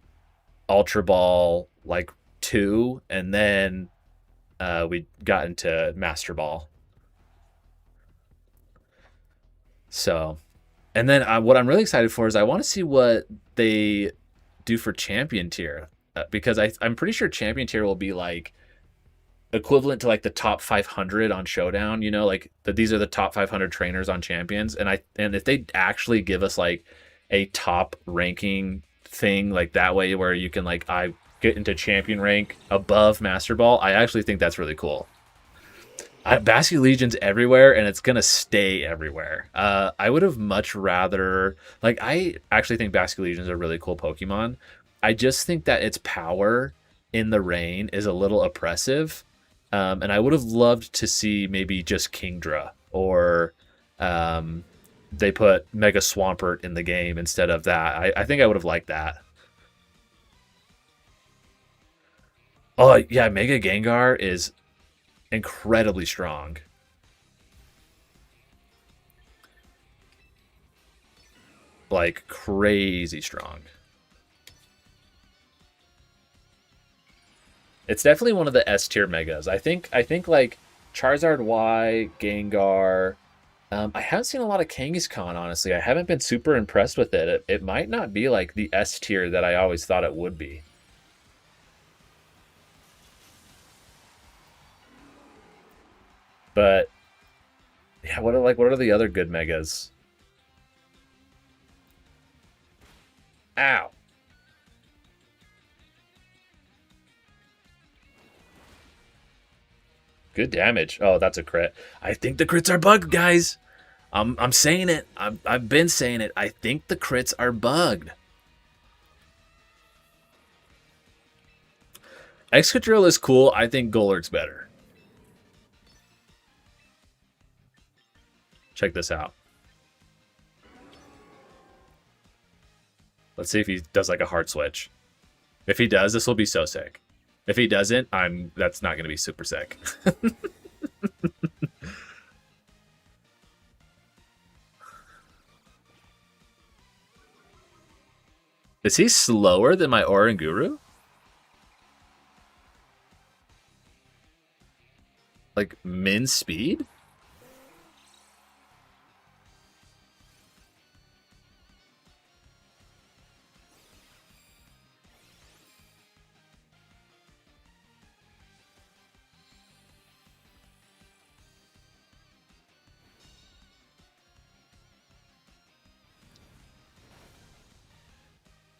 Ultra Ball like 2, and then we got into Master Ball. So, and then what I'm really excited for is I want to see what they do for Champion tier, because I'm pretty sure Champion tier will be like equivalent to like the top 500 on Showdown. You know, like these are the top 500 trainers on Champions, and if they actually give us like a top ranking thing like that way, where you can like I get into Champion rank above Master Ball, I actually think that's really cool. Basque Legion's everywhere, and it's gonna stay everywhere. I would have much rather like I actually think Basque Legion's a really cool Pokemon. I just think that its power in the rain is a little oppressive, and I would have loved to see maybe just Kingdra, or um, they put Mega Swampert in the game instead of that. I think I would have liked that. Oh yeah, Mega Gengar is incredibly strong. Like crazy strong. It's definitely one of the S tier megas. I think like Charizard Y, Gengar. I haven't seen a lot of Kangaskhan, honestly. I haven't been super impressed with it. It might not be like the S tier that I always thought it would be. But yeah, what are the other good megas? Ow. Good damage. Oh, that's a crit. I think the crits are bugged, guys. I'm saying it. I've been saying it. I think the crits are bugged. Excadrill is cool. I think Golurk's better. Check this out. Let's see if he does like a hard switch. If he does, this will be so sick. If he doesn't, that's not going to be super sick. Is he slower than my Oranguru? Like min speed?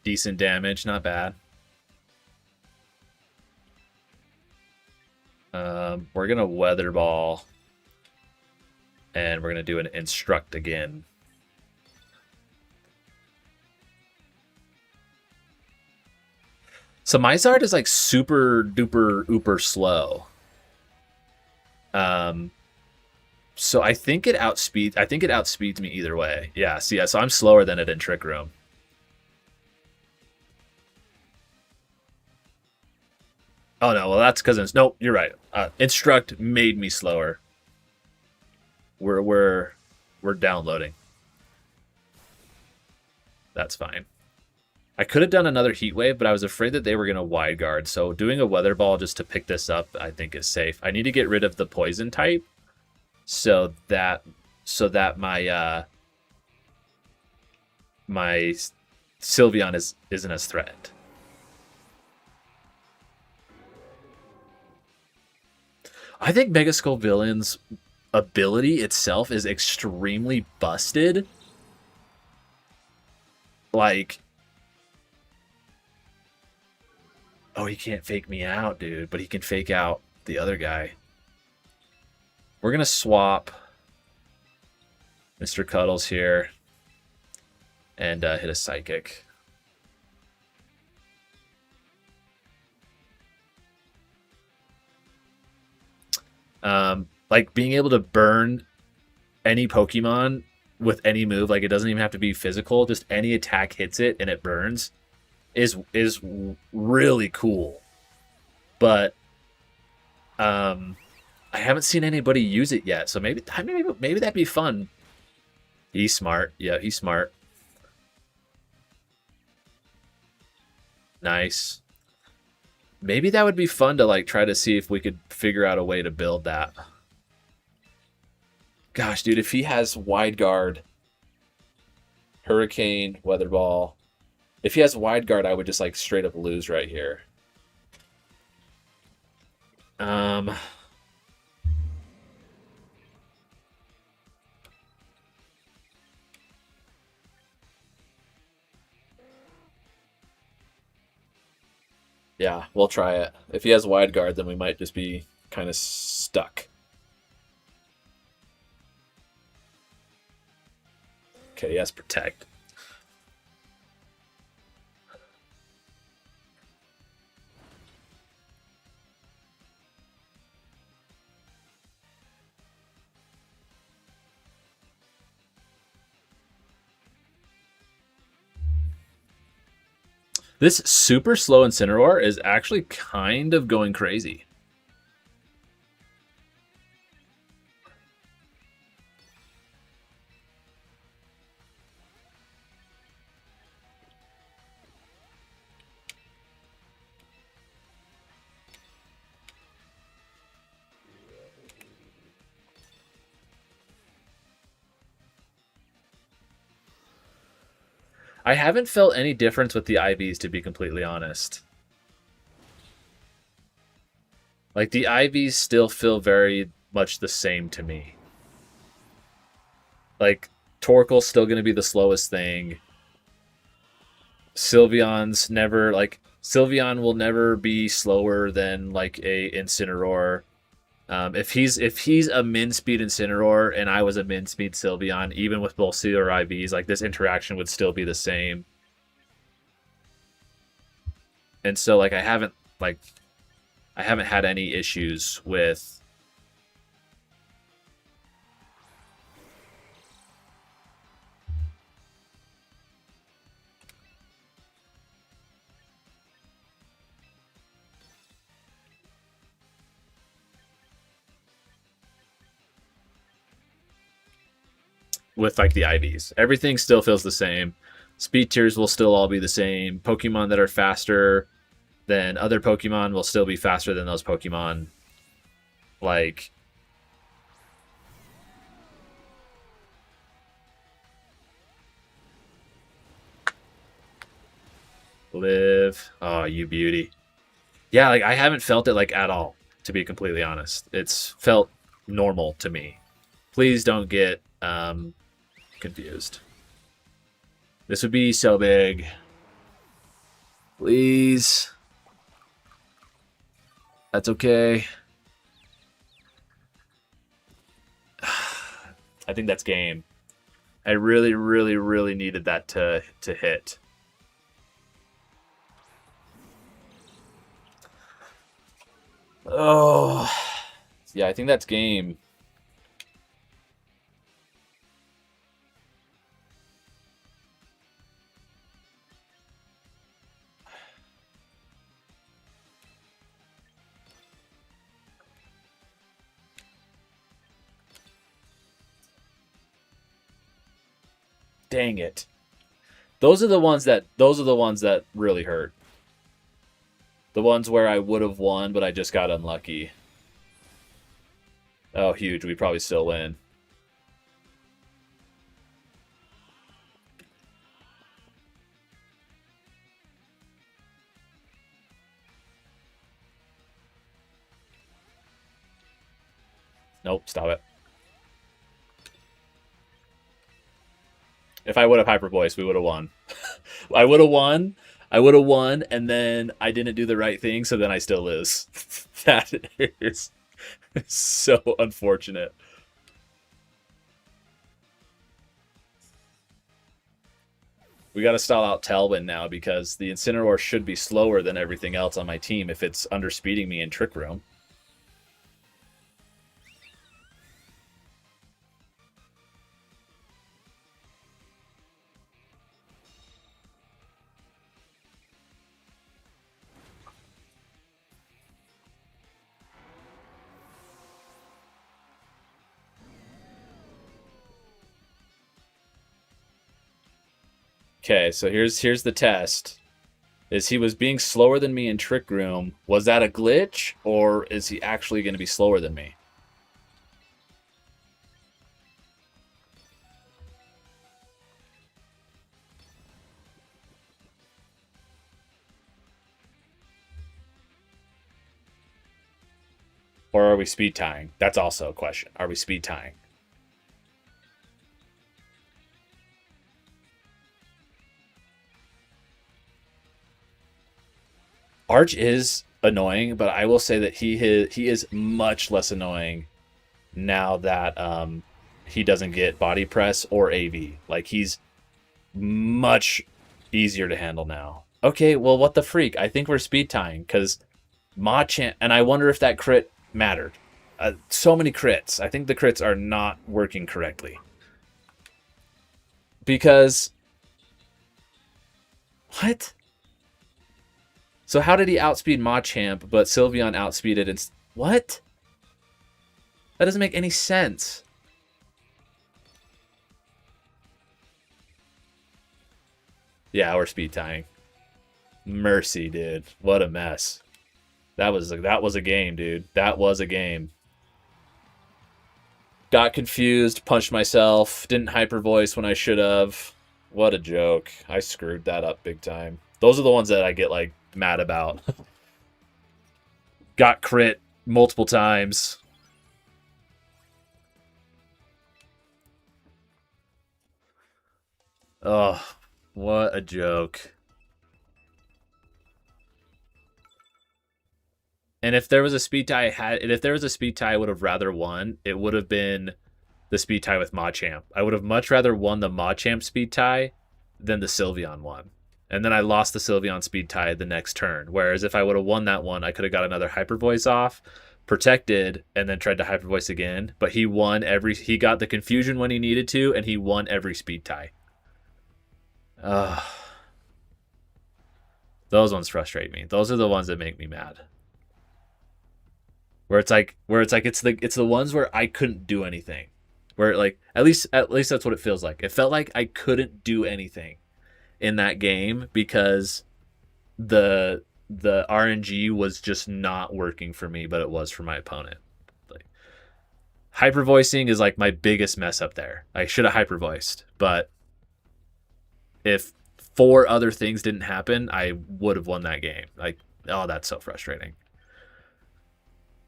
Decent damage, not bad. We're gonna Weather Ball, and we're gonna do an Instruct again. So my Zard is like super duper uber slow. So I think it outspeeds me either way. Yeah, so so I'm slower than it in Trick Room. Oh no, well that's because nope, you're right. Instruct made me slower. We're downloading. That's fine. I could have done another Heat Wave, but I was afraid that they were going to Wide Guard. So doing a Weather Ball just to pick this up, I think is safe. I need to get rid of the Poison type, so that my my Sylveon isn't as threatened. I think Mega Skull Villain's ability itself is extremely busted. Like, oh, he can't fake me out, dude, but he can fake out the other guy. We're gonna swap Mr. Cuddles here and hit a Psychic. Like being able to burn any Pokemon with any move, like it doesn't even have to be physical, just any attack hits it and it burns is really cool. But I haven't seen anybody use it yet, so maybe that'd be fun. He's smart. Yeah, he's smart. Nice. Maybe that would be fun to like try to see if we could figure out a way to build that. Gosh, dude, if he has Wide Guard, Hurricane, Weather Ball. If he has Wide Guard, I would just like straight up lose right here. Yeah, we'll try it. If he has Wide Guard, then we might just be kind of stuck. Okay, he has Protect. This super slow Incineroar is actually kind of going crazy. I haven't felt any difference with the IVs, to be completely honest. Like, the IVs still feel very much the same to me. Like, Torkoal's still going to be the slowest thing. Sylveon's never, like, Sylveon will never be slower than, like, a Incineroar. If he's a min speed Incineroar and I was a min speed Sylveon, even with both CR IVs, like this interaction would still be the same. And so like I haven't had any issues with like the IVs. Everything still feels the same. Speed tiers will still all be the same. Pokemon that are faster than other Pokemon will still be faster than those Pokemon. Like, live. Oh, you beauty. Yeah, like I haven't felt it like at all, to be completely honest. It's felt normal to me. Please don't get confused. This would be so big. Please. That's okay. I think that's game. I really, really, really needed that to hit. Oh, yeah, I think that's game. Dang it. Those are the ones that really hurt. The ones where I would have won, but I just got unlucky. Oh, huge. We probably still win. Nope, stop it. If I would have hyper voice, we would have won. I would have won. I would have won, and then I didn't do the right thing, so then I still lose. That is so unfortunate. We got to stall out Talwyn now because the Incineroar should be slower than everything else on my team if it's underspeeding me in Trick Room. Okay, so here's the test. Is he was being slower than me in Trick Room. Was that a glitch, or is he actually going to be slower than me? Or are we speed tying? That's also a question. Are we speed tying? Arch is annoying, but I will say that he is much less annoying now that he doesn't get body press or AV. Like he's much easier to handle now. Okay, well, what the freak? I think we're speed tying because Machamp, and I wonder if that crit mattered. So many crits. I think the crits are not working correctly because what? So how did he outspeed Machamp, but Sylveon outspeeded and what? That doesn't make any sense. Yeah, we're speed tying. Mercy, dude. What a mess. That was a game, dude. That was a game. Got confused, punched myself, didn't hyper voice when I should have. What a joke. I screwed that up big time. Those are the ones that I get like mad about. Got crit multiple times. Oh, what a joke. And if there was a speed tie, I would have rather won. It would have been the speed tie with Machamp. I would have much rather won the Machamp speed tie than the Sylveon one. And then I lost the Sylveon speed tie the next turn. Whereas if I would have won that one, I could have got another hyper voice off, protected, and then tried to hyper voice again. But he got the confusion when he needed to, and he won every speed tie. Those ones frustrate me. Those are the ones that make me mad. It's the ones where I couldn't do anything. Where like at least that's what it feels like. It felt like I couldn't do anything in that game because the RNG was just not working for me, but it was for my opponent. Like hyper voicing is like my biggest mess up there. I should have hyper voiced, but if 4 other things didn't happen, I would have won that game. Like, oh, that's so frustrating.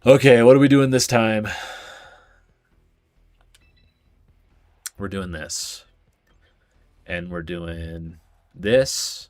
Okay, what are we doing this time? We're doing this. And we're doing this.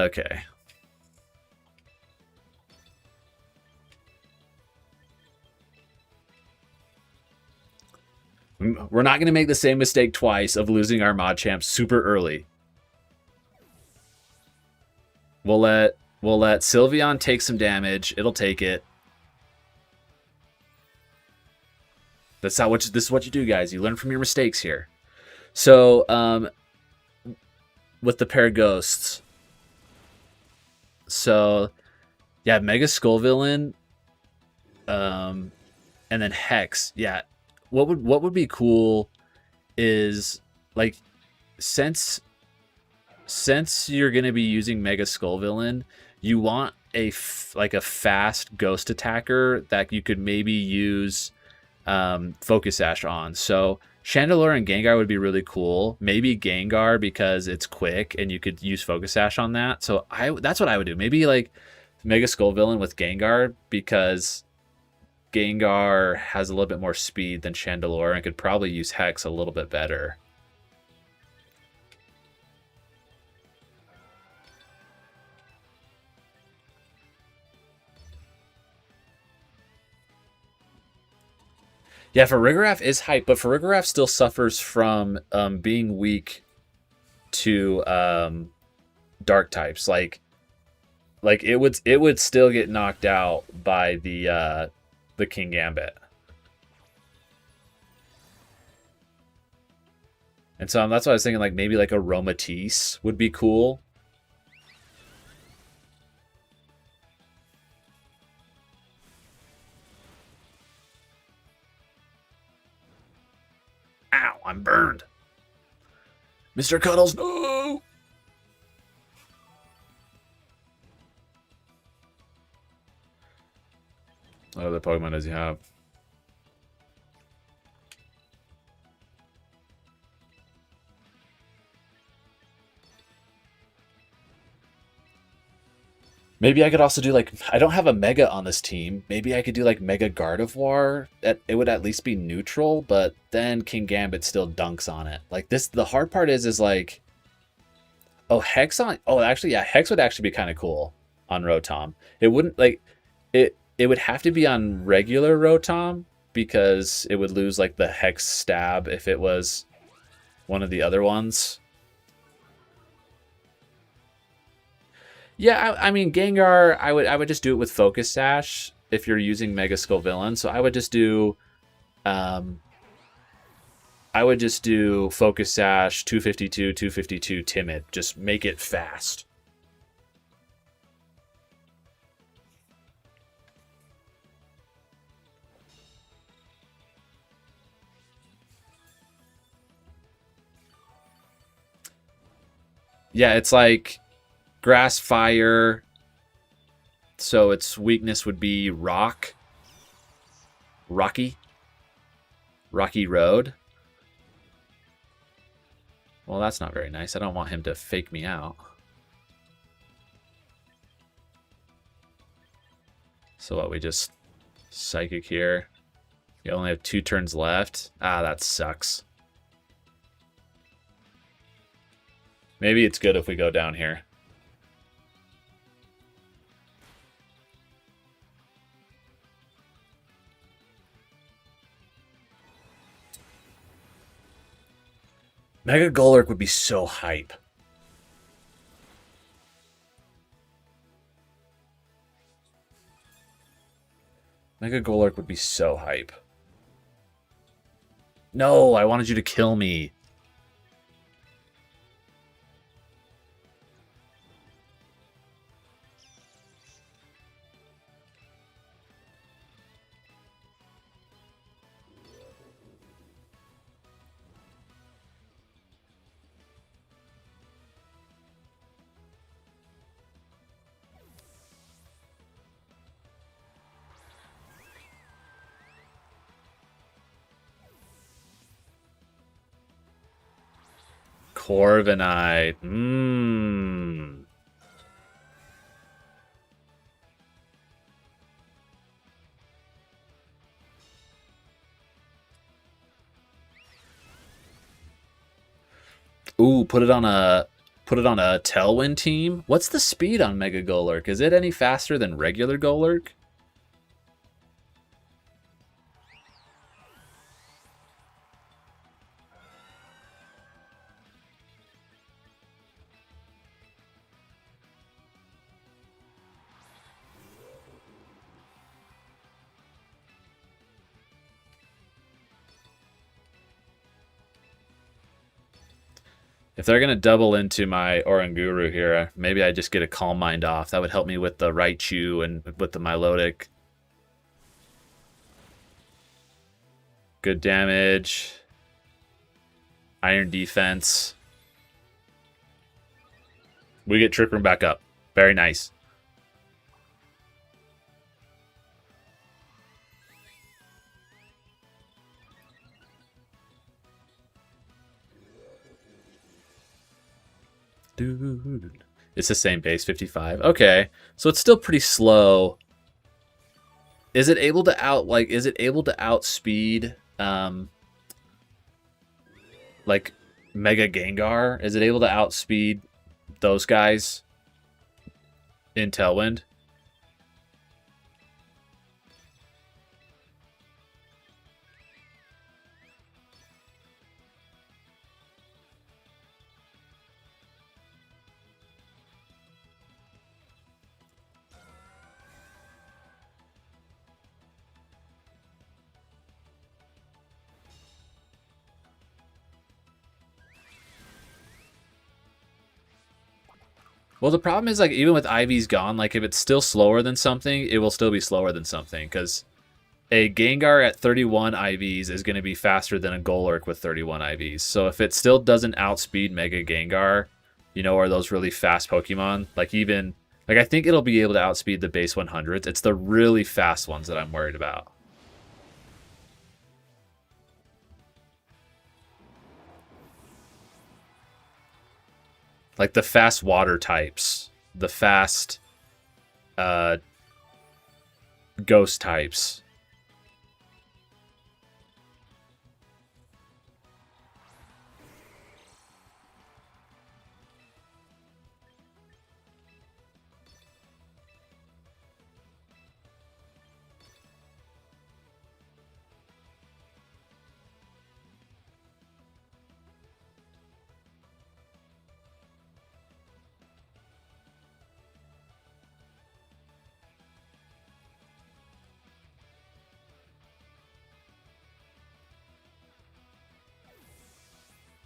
Okay. We're not going to make the same mistake twice of losing our Machamp super early. We'll let Sylveon take some damage. It'll take it. That's how this is what you do, guys. You learn from your mistakes here. So, with the pair of ghosts. So, yeah, Mega Skull Villain, and then Hex. Yeah, what would be cool is like since you're gonna be using Mega Skull Villain, you want a fast ghost attacker that you could maybe use Focus Sash on. So Chandelure and Gengar would be really cool. Maybe Gengar because it's quick and you could use Focus Sash on that. So that's what I would do. Maybe like Mega Skull Villain with Gengar because Gengar has a little bit more speed than Chandelure and could probably use Hex a little bit better. Yeah, Farigiraf is hype, but Farigiraf still suffers from being weak to dark types. Like it would still get knocked out by the Kingambit. And so that's why I was thinking like maybe like a Aromatisse would be cool. Ow, I'm burned. Mr. Cuddles, no! What other Pokemon does he have? Maybe I could also do like, I don't have a Mega on this team. Maybe I could do like Mega Gardevoir. It would at least be neutral, but then Kingambit still dunks on it. Like this, the hard part is like, oh, Hex on, oh, actually, yeah, Hex would actually be kind of cool on Rotom. It wouldn't like, it would have to be on regular Rotom because it would lose like the Hex stab if it was one of the other ones. Yeah, I mean Gengar, I would just do it with Focus Sash if you're using Mega Skull Villain. So I would just do Focus Sash 252 Timid. Just make it fast. Yeah, it's like Grass Fire. So its weakness would be Rock. Rocky Road. Well, that's not very nice. I don't want him to fake me out. So what, we just Psychic here. You only have 2 turns left. Ah, that sucks. Maybe it's good if we go down here. Mega Golurk would be so hype. Mega Golurk would be so hype. No, I wanted you to kill me. Corviknight. Mmm. Ooh, put it on Put it on a Tailwind team. What's the speed on Mega Golurk? Is it any faster than regular Golurk? If they're going to double into my Oranguru here, maybe I just get a Calm Mind off. That would help me with the Raichu and with the Milotic. Good damage. Iron defense. We get Trick Room back up. Very nice. Dude. It's the same base, 55. Okay. So it's still pretty slow. Is it able to outspeed like Mega Gengar? Is it able to outspeed those guys in Tailwind? Well, the problem is, like, even with Ivy's gone, like, if it's still slower than something, it will still be slower than something, because a Gengar at 31 IVs is going to be faster than a Golurk with 31 IVs. So if it still doesn't outspeed Mega Gengar, you know, or those really fast Pokemon, like even, like, I think it'll be able to outspeed the base 100s. It's the really fast ones that I'm worried about. Like the fast water types, the fast uh, ghost types.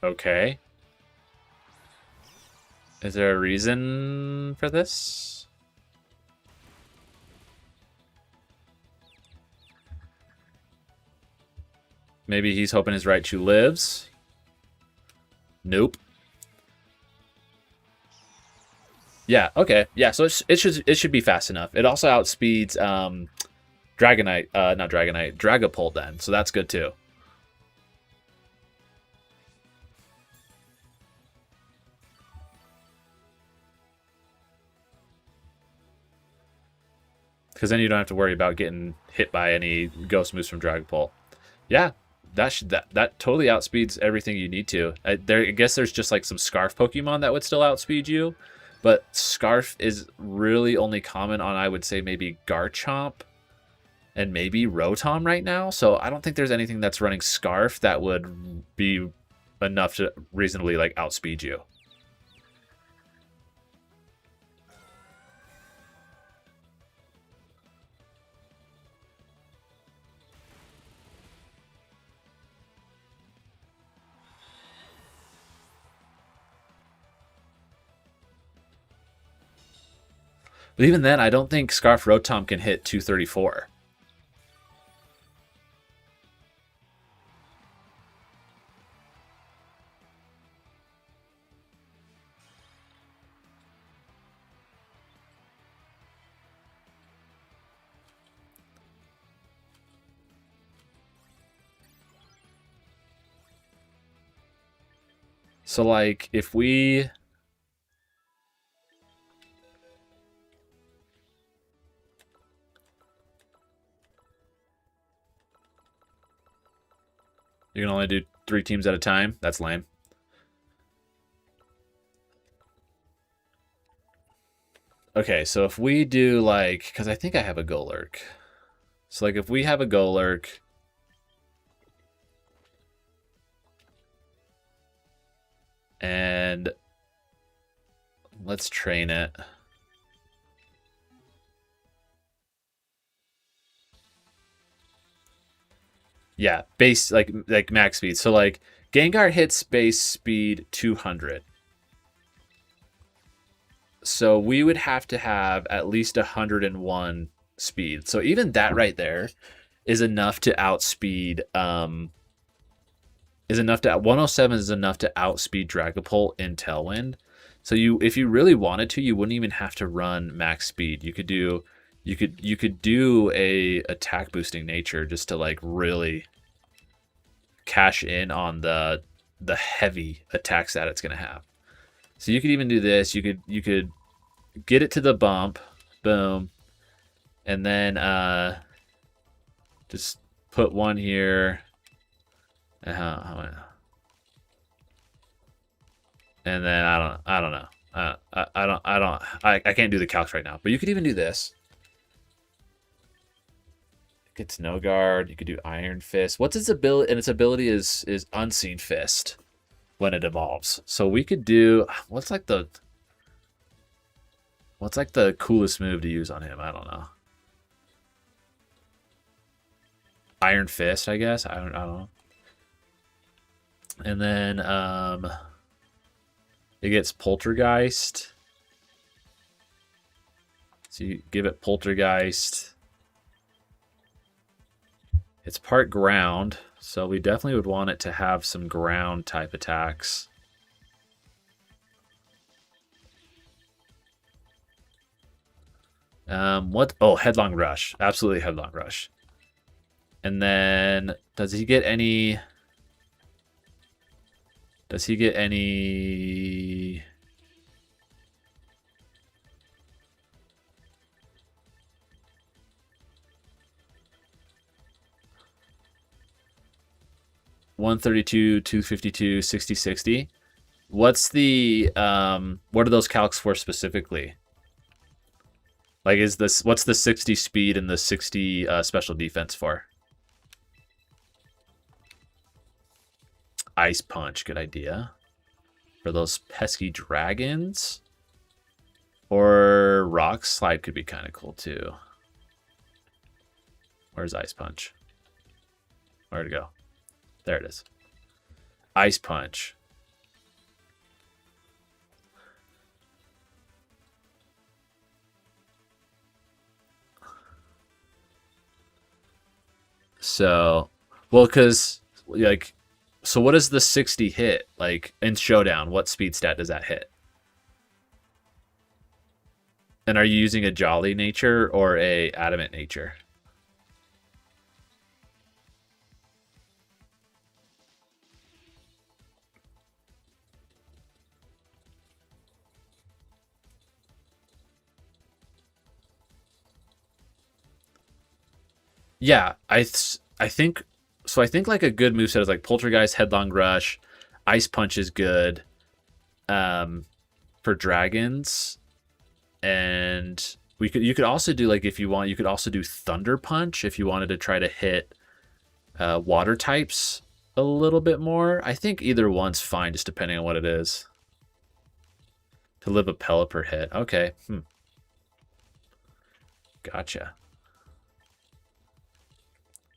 Okay. Is there a reason for this? Maybe he's hoping his Raichu lives. Nope. Yeah, okay. Yeah, so it should be fast enough. It also outspeeds Dragonite, not Dragonite, Dragapult then. So that's good too. Because then you don't have to worry about getting hit by any ghost moves from Dragapult. Yeah, that totally outspeeds everything you need to. I guess there's just like some Scarf Pokemon that would still outspeed you, but Scarf is really only common on, I would say, maybe Garchomp and maybe Rotom right now. So I don't think there's anything that's running Scarf that would be enough to reasonably like outspeed you. But even then, I don't think Scarf Rotom can hit 234. So, like, if we... You can only do 3 teams at a time? That's lame. Okay, so if we do like, because I think I have a Golurk. So like if we have a Golurk, and let's train it. Yeah, base like max speed. So like Gengar hits base speed 200. So we would have to have at least 101 speed. So even that right there is enough to outspeed is enough to 107 is enough to outspeed Dragapult in Tailwind. So you if you really wanted to, you wouldn't even have to run max speed. You could do a attack boosting nature just to like really cash in on the heavy attacks that it's going to have. So you could even do this. You could get it to the bump, boom, and then just put one here. And then I don't know. I can't do the calcs right now. But you could even do this. It's no guard. You could do Iron Fist. What's its ability? And its ability is Unseen Fist when it evolves. So we could do what's like the coolest move to use on him? I don't know. Iron Fist, I guess. I don't know. And then it gets Poltergeist. So you give it Poltergeist. It's part ground, so we definitely would want it to have some ground type attacks. What? Oh, Headlong Rush. Absolutely Headlong Rush. And then, does he get any... Does he get any... 132, 252, 60, 60. What's the what are those calcs for specifically? Like what's the 60 speed and the 60 special defense for? Ice Punch, good idea. For those pesky dragons. Or Rock Slide could be kind of cool too. Where's Ice Punch? Where'd it go? There it is. Ice Punch. So, well, because, like, so what does the 60 hit? Like, in Showdown, what speed stat does that hit? And are you using a Jolly nature or a Adamant nature? Yeah, I think so. I think like a good moveset is like Poltergeist, Headlong Rush, Ice Punch is good um, for dragons, and you could also do like if you want you could also do Thunder Punch if you wanted to try to hit water types a little bit more. I think either one's fine, just depending on what it is. To live a Pelipper hit, okay. Gotcha.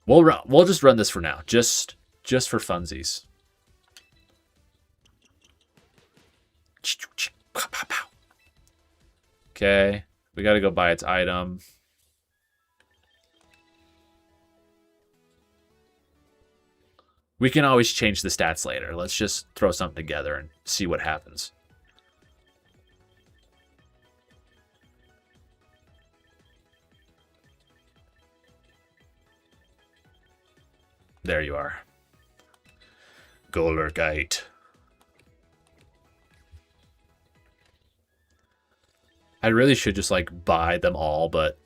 We'll just run this for now, just for funsies. Okay, we got to go buy its item. We can always change the stats later. Let's just throw something together and see what happens. There you are. Golurkite. I really should just like buy them all, but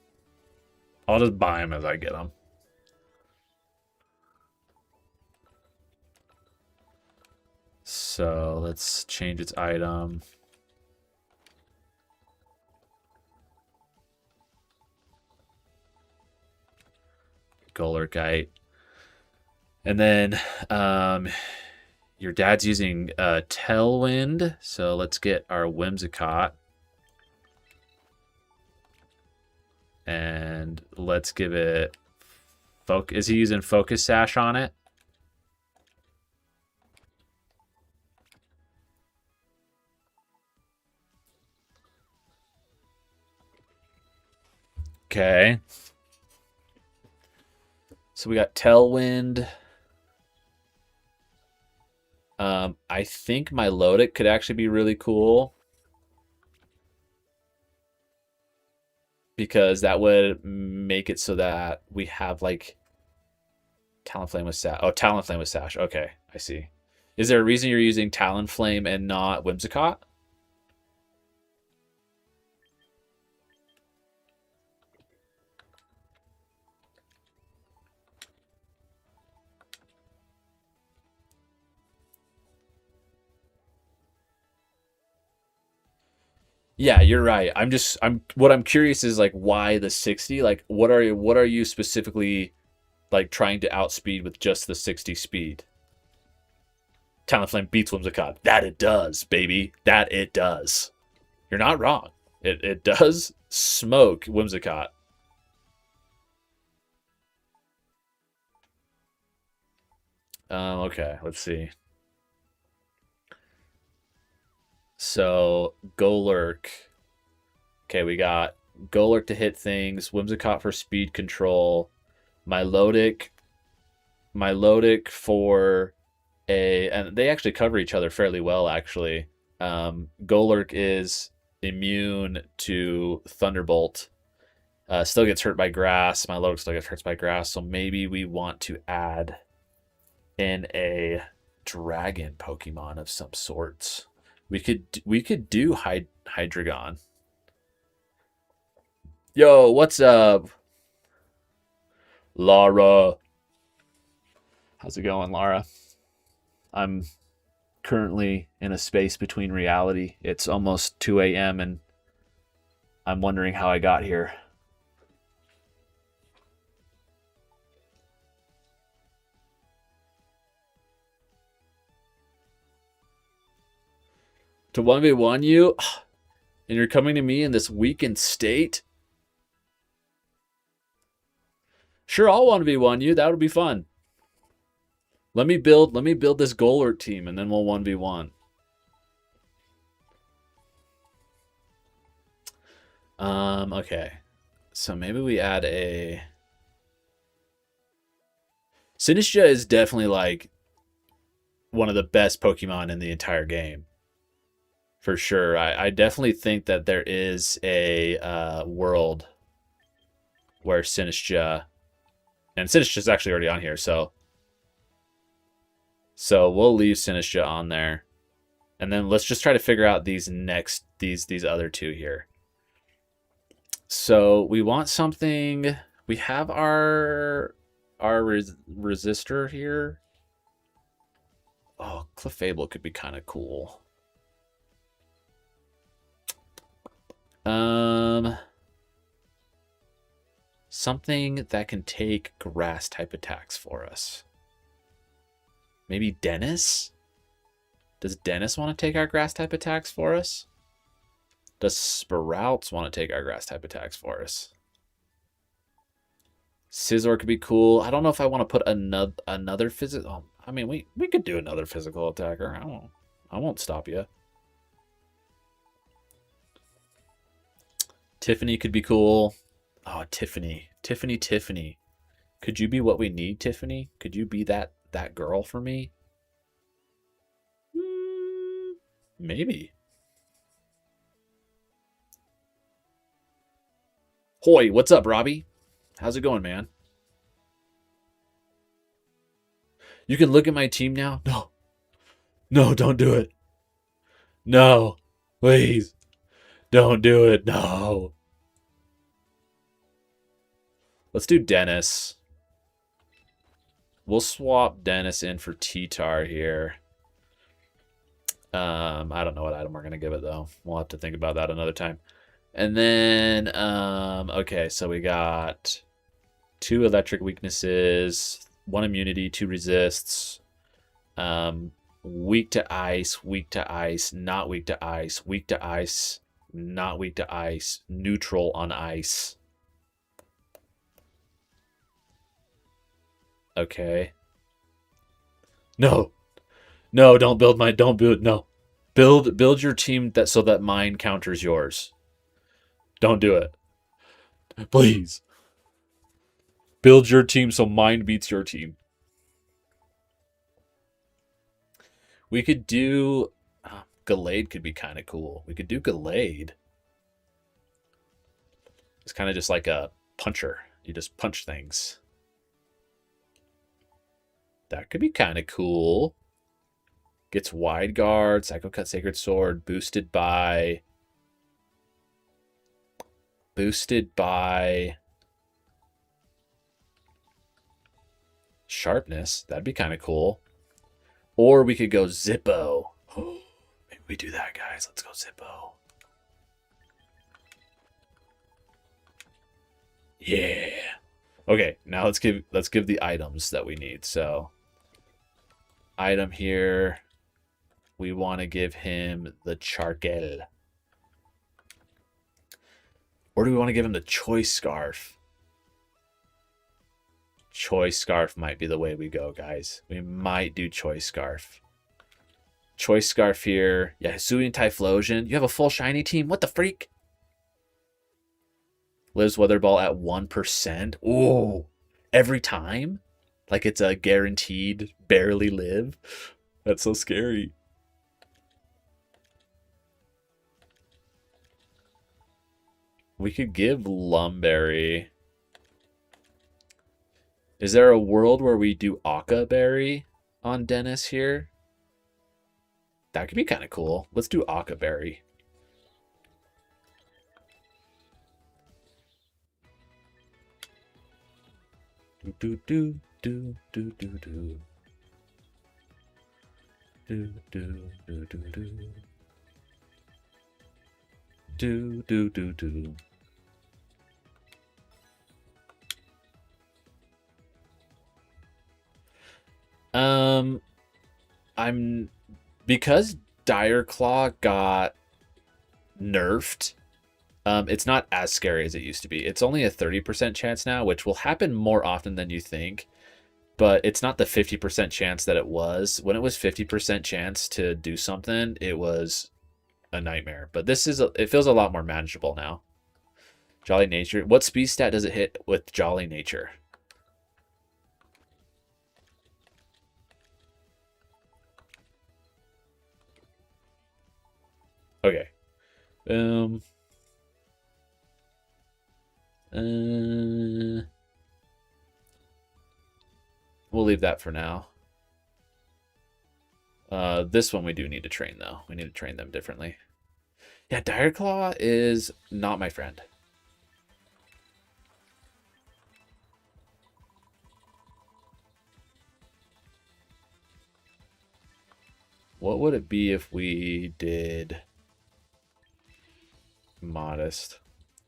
I'll just buy them as I get them. So let's change its item. Golurkite. And then your dad's using Tailwind, so let's get our Whimsicott. And let's give it is he using Focus Sash on it? Okay. So we got Tailwind. I think Milotic could actually be really cool. Because that would make it so that we have like Talonflame with Sash. Oh, Talonflame with Sash. Okay, I see. Is there a reason you're using Talonflame and not Whimsicott? Yeah, you're right. What I'm curious is like why the 60? Like what are you specifically like trying to outspeed with just the 60 speed? Talonflame beats Whimsicott. That it does, baby. That it does. You're not wrong. It does smoke Whimsicott. Okay, let's see. So Golurk. Okay, we got Golurk to hit things, Whimsicott for speed control, Milotic for and they actually cover each other fairly well actually. Golurk is immune to Thunderbolt. Still gets hurt by grass. Milotic still gets hurt by grass, so maybe we want to add in a dragon Pokemon of some sorts. We could do Hydreigon. Yo, what's up? Lara. How's it going, Lara? I'm currently in a space between reality. It's almost 2 a.m. and I'm wondering how I got here. To 1v1 you? And you're coming to me in this weakened state? Sure, I'll 1v1 you. That would be fun. Let me build this Golurk team and then we'll 1v1. Okay. So maybe we add a Sinistcha is definitely like one of the best Pokemon in the entire game. For sure. I definitely think that there is a world where Sinistcha and Sinistcha is actually already on here, so we'll leave Sinistcha on there. And then let's just try to figure out these other two here. So we want something. We have our resistor here. Oh, Clefable could be kind of cool. Something that can take grass type attacks for us. Maybe Dennis? Does Dennis want to take our grass type attacks for us? Does Sprouts want to take our grass type attacks for us? Scizor could be cool. I don't know if I want to put another physical. Oh, I mean, we could do another physical attacker. I won't stop you. Tiffany could be cool. Oh, Tiffany. Could you be what we need, Tiffany? Could you be that girl for me? Maybe. Hoy, what's up, Robbie? How's it going, man? You can look at my team now? No, don't do it. No, please. Don't do it. No. Let's do Dennis. We'll swap Dennis in for T-Tar here. I don't know what item we're going to give it, though. We'll have to think about that another time. And then, okay, so we got 2 electric weaknesses, 1 immunity, 2 resists. Weak to ice, not weak to ice, weak to ice, not weak to ice, neutral on ice. Okay. No. No, don't build no. Build your team that so that mine counters yours. Don't do it. Please. Build your team so mine beats your team. We could do Gallade could be kind of cool. We could do Gallade. It's kind of just like a puncher. You just punch things. That could be kind of cool. Gets wide guard, Psycho Cut Sacred Sword, boosted by sharpness. That'd be kind of cool. Or we could go Zippo. Maybe we do that, guys. Let's go Zippo. Yeah. Okay, now let's give the items that we need. So item here, we want to give him the Charkel. Or do we want to give him the Choice Scarf? Choice Scarf might be the way we go, guys. We might do Choice Scarf. Choice Scarf here. Yeah, Hisuian Typhlosion. You have a full shiny team. What the freak? Lives Weather Ball at 1%. Ooh. Every time? Like it's a guaranteed barely live. That's so scary. We could give Lumberry. Is there a world where we do Akka Berry on Dennis here? That could be kind of cool. Let's do Akka Berry. Do do do do do do do do do do do do do do. I'm because Dire Claw got nerfed. It's not as scary as it used to be. It's only a 30% chance now, which will happen more often than you think. But it's not the 50% chance that it was. When it was 50% chance to do something, it was a nightmare. But it feels a lot more manageable now. Jolly Nature. What speed stat does it hit with Jolly Nature? Okay. We'll leave that for now. This one we do need to train, though. We need to train them differently. Yeah, Dire Claw is not my friend. What would it be if we did Modest?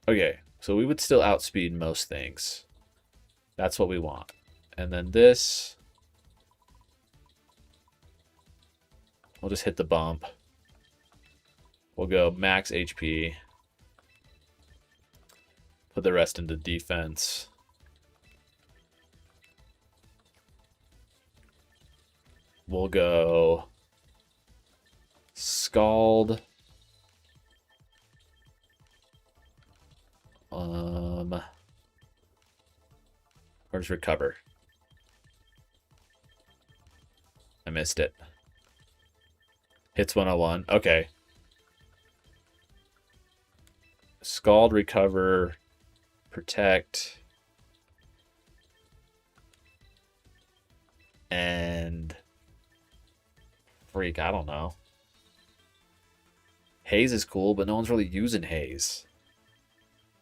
Okay, so we would still outspeed most things. That's what we want. And then this, we'll just hit the bump. We'll go max HP. Put the rest into defense. We'll go Scald. Where's Recover? I missed it. Hits 101. Okay. Scald, Recover, Protect, and freak, I don't know. Haze is cool, but no one's really using Haze.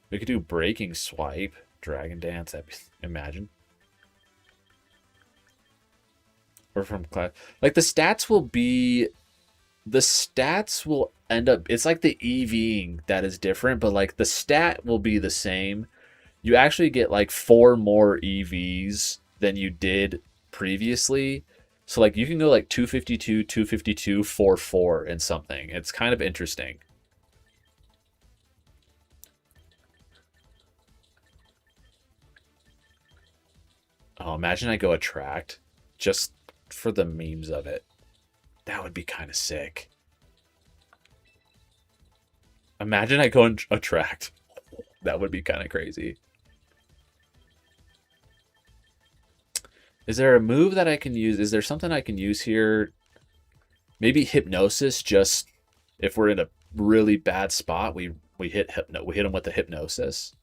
We could do Breaking Swipe, Dragon Dance, imagine. Or from class. Like the stats will end up, it's like the EVing that is different, but like the stat will be the same. you actually get like 4 more EVs than you did previously. So like you can go like 252, 252, 4 and something. It's kind of interesting. Oh, imagine I go attract just for the memes of it. That would be kind of sick. Imagine I go and attract. That would be kind of crazy. Is there a move that I can use? Is there something I can use here? Maybe hypnosis. Just if we're in a really bad spot, we hit them with the hypnosis.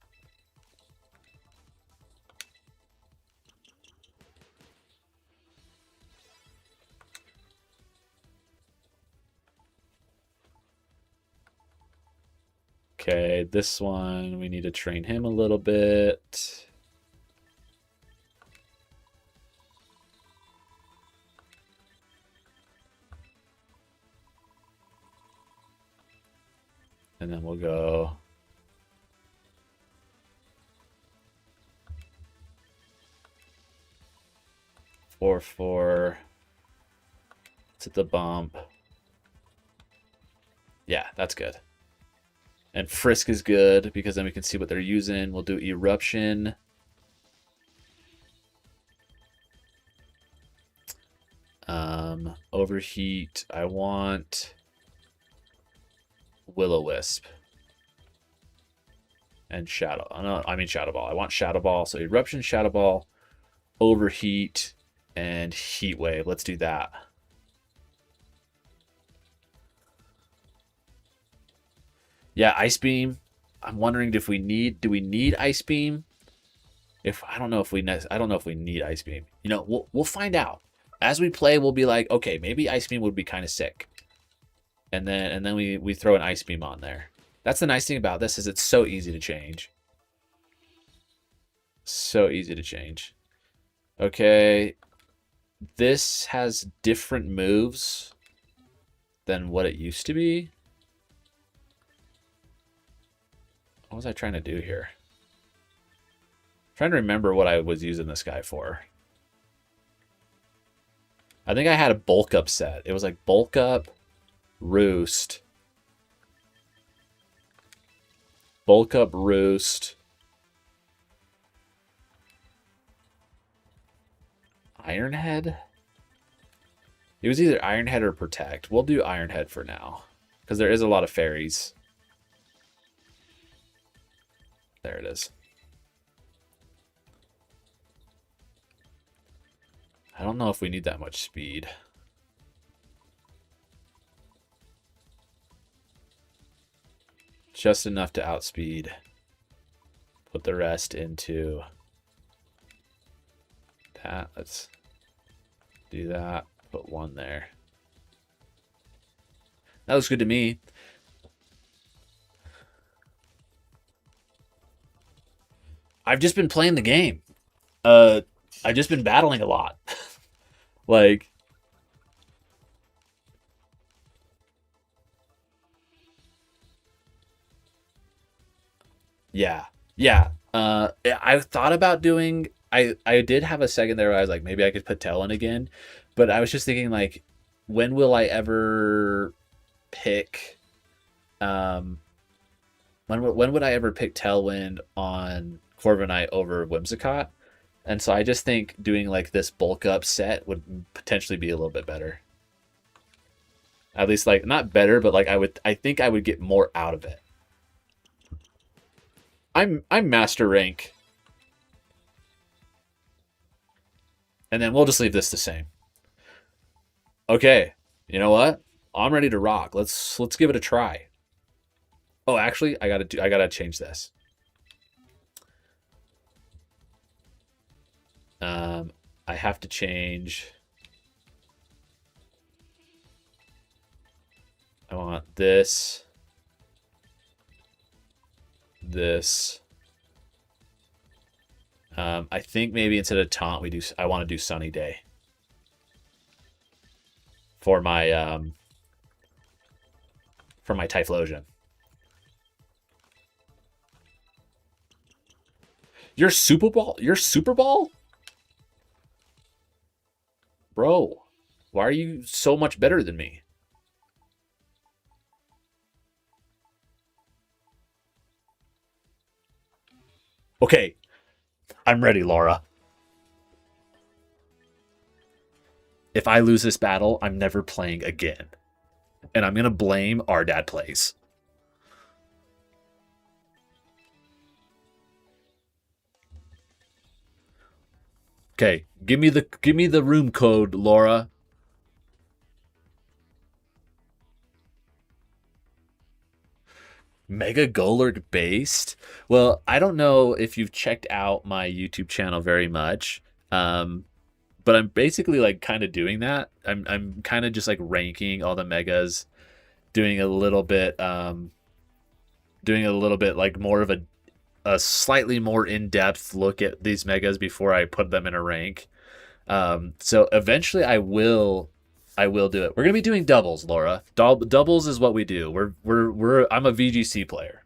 Okay, this one we need to train him a little bit. And then we'll go 4-4. Let's hit the bump. Yeah, that's good. And Frisk is good because then we can see what they're using. We'll do Eruption. Overheat. I want Will-O-Wisp. And Shadow. No, I mean Shadow Ball. I want Shadow Ball. So Eruption, Shadow Ball, Overheat, and Heat Wave. Let's do that. Yeah, Ice Beam. I'm wondering if we need. Do we need Ice Beam? If I don't know if we need Ice Beam. You know, we'll find out as we play. We'll be like, okay, maybe Ice Beam would be kind of sick, and then we throw an Ice Beam on there. That's the nice thing about this is it's so easy to change. So easy to change. Okay, this has different moves than what it used to be. What was I trying to do here? I'm trying to remember what I was using this guy for. I think I had a bulk up set. It was like bulk up, roost, bulk up, roost, Ironhead. It was either Ironhead or protect. We'll do Ironhead for now because there is a lot of fairies. There it is. I don't know if we need that much speed. Just enough to outspeed. Put the rest into that. Let's do that. Put 1 there. That looks good to me. I've just been playing the game. I've just been battling a lot. Like, yeah, yeah. I thought about doing. I did have a second there where I was like, maybe I could put Talon again, but I was just thinking like, when will I ever pick? When would I ever pick Tailwind on Corviknight over Whimsicott? And so I just think doing like this bulk up set would potentially be a little bit better. At least like not better, but like I think I would get more out of it. I'm master rank. And then we'll just leave this the same. Okay. You know what? I'm ready to rock. Let's give it a try. Oh, actually, I gotta change this. I have to change. I want this. This. I think maybe instead of taunt, I want to do sunny day for my Typhlosion. You're Super Ball? You're Super Ball? Bro, why are you so much better than me? Okay, I'm ready, Laura. If I lose this battle, I'm never playing again. And I'm going to blame our dad plays. Okay, give me the room code, Laura. Mega Golurk based? Well, I don't know if you've checked out my YouTube channel very much. But I'm basically like kind of doing that. I'm kind of just like ranking all the megas, doing a little bit like more of a slightly more in-depth look at these megas before I put them in a rank. So eventually I will do it. We're gonna be doing doubles, Laura. Doubles is what we do. I'm a VGC player.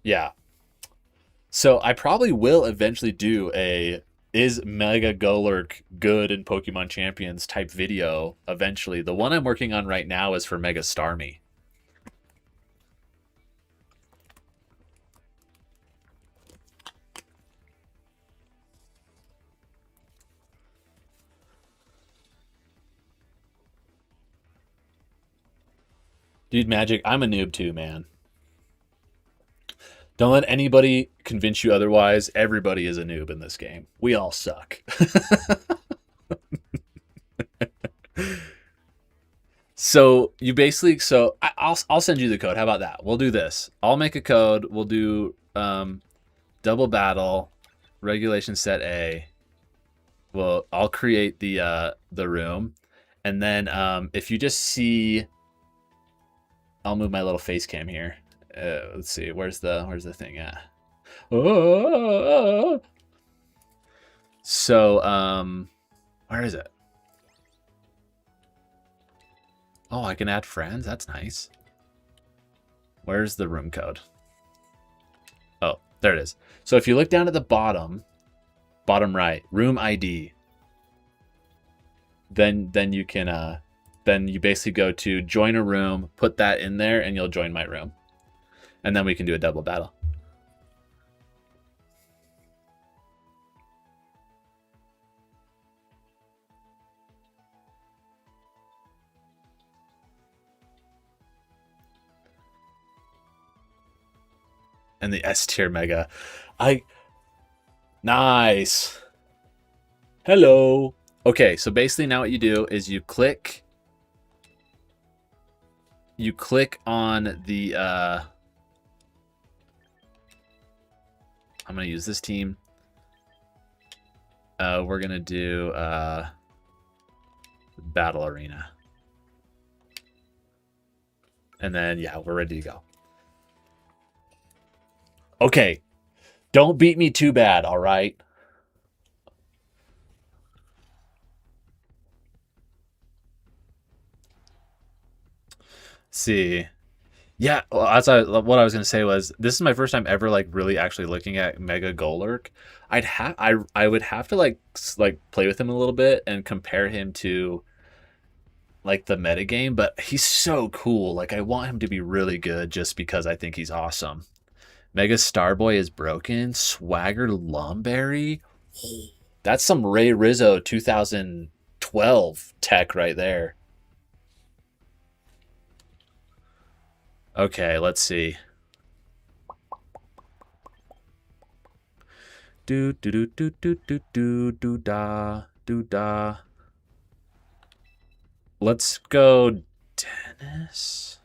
Yeah. So I probably will eventually do a is Mega Golurk good in Pokemon Champions type video eventually. The one I'm working on right now is for Mega Starmie. Dude, Magic, I'm a noob too, man. Don't let anybody convince you otherwise. Everybody is a noob in this game. We all suck. So you basically, I'll send you the code. How about that? We'll do this. I'll make a code. We'll do double battle, regulation set A. Well, I'll create the room, and then if you just see, I'll move my little face cam here. Let's see, where's the thing at? Oh! So where is it? Oh, I can add friends. That's nice. Where's the room code? Oh, there it is. So if you look down at the bottom right, room ID, then you can then you basically go to join a room, put that in there, and you'll join my room. And then we can do a double battle. And the S tier mega. Nice. Hello. Okay, so basically now what you do is you click on the I'm gonna use this team. We're gonna do battle arena. And then yeah, we're ready to go. Okay. Don't beat me too bad, all right? See. Yeah, well, what I was gonna say was this is my first time ever like really actually looking at Mega Golurk. I would have to like play with him a little bit and compare him to like the metagame, but he's so cool. Like I want him to be really good just because I think he's awesome. Mega Starboy is broken. Swagger Lumberry. That's some Ray Rizzo 2012 tech right there. Okay, let's see. Do do do do do do do do da do da. Let's go Dennis.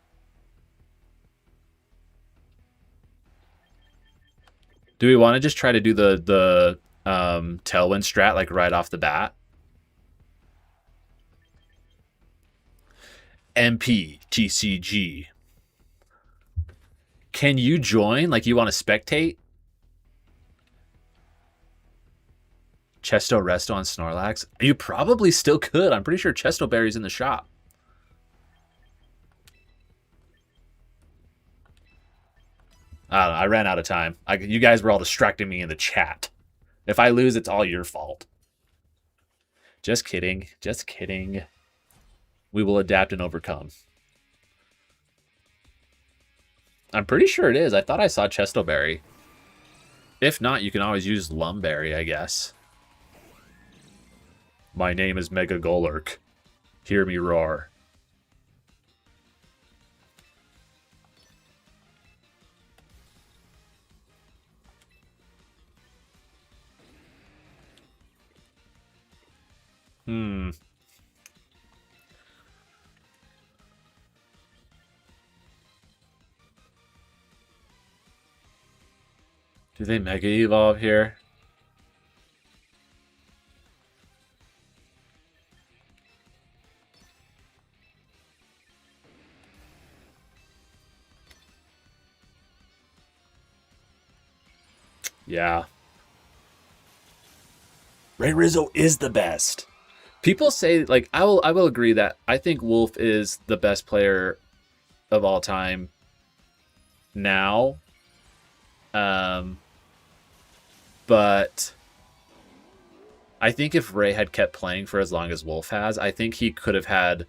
Do we want to just try to do the Tailwind strat like right off the bat? MP TCG. Can you join? Like, you want to spectate? Chesto Resto on Snorlax? You probably still could. I'm pretty sure Chesto Berry's in the shop. I don't know. I ran out of time. You guys were all distracting me in the chat. If I lose, it's all your fault. Just kidding. Just kidding. We will adapt and overcome. I'm pretty sure it is. I thought I saw Chesto Berry. If not, you can always use Lumberry, I guess. My name is Mega Golurk. Hear me roar. Do they Mega Evolve here? Yeah. Ray Rizzo is the best. People say, like, I will agree that I think Wolf is the best player of all time now. But I think if Ray had kept playing for as long as Wolf has, I think he could have had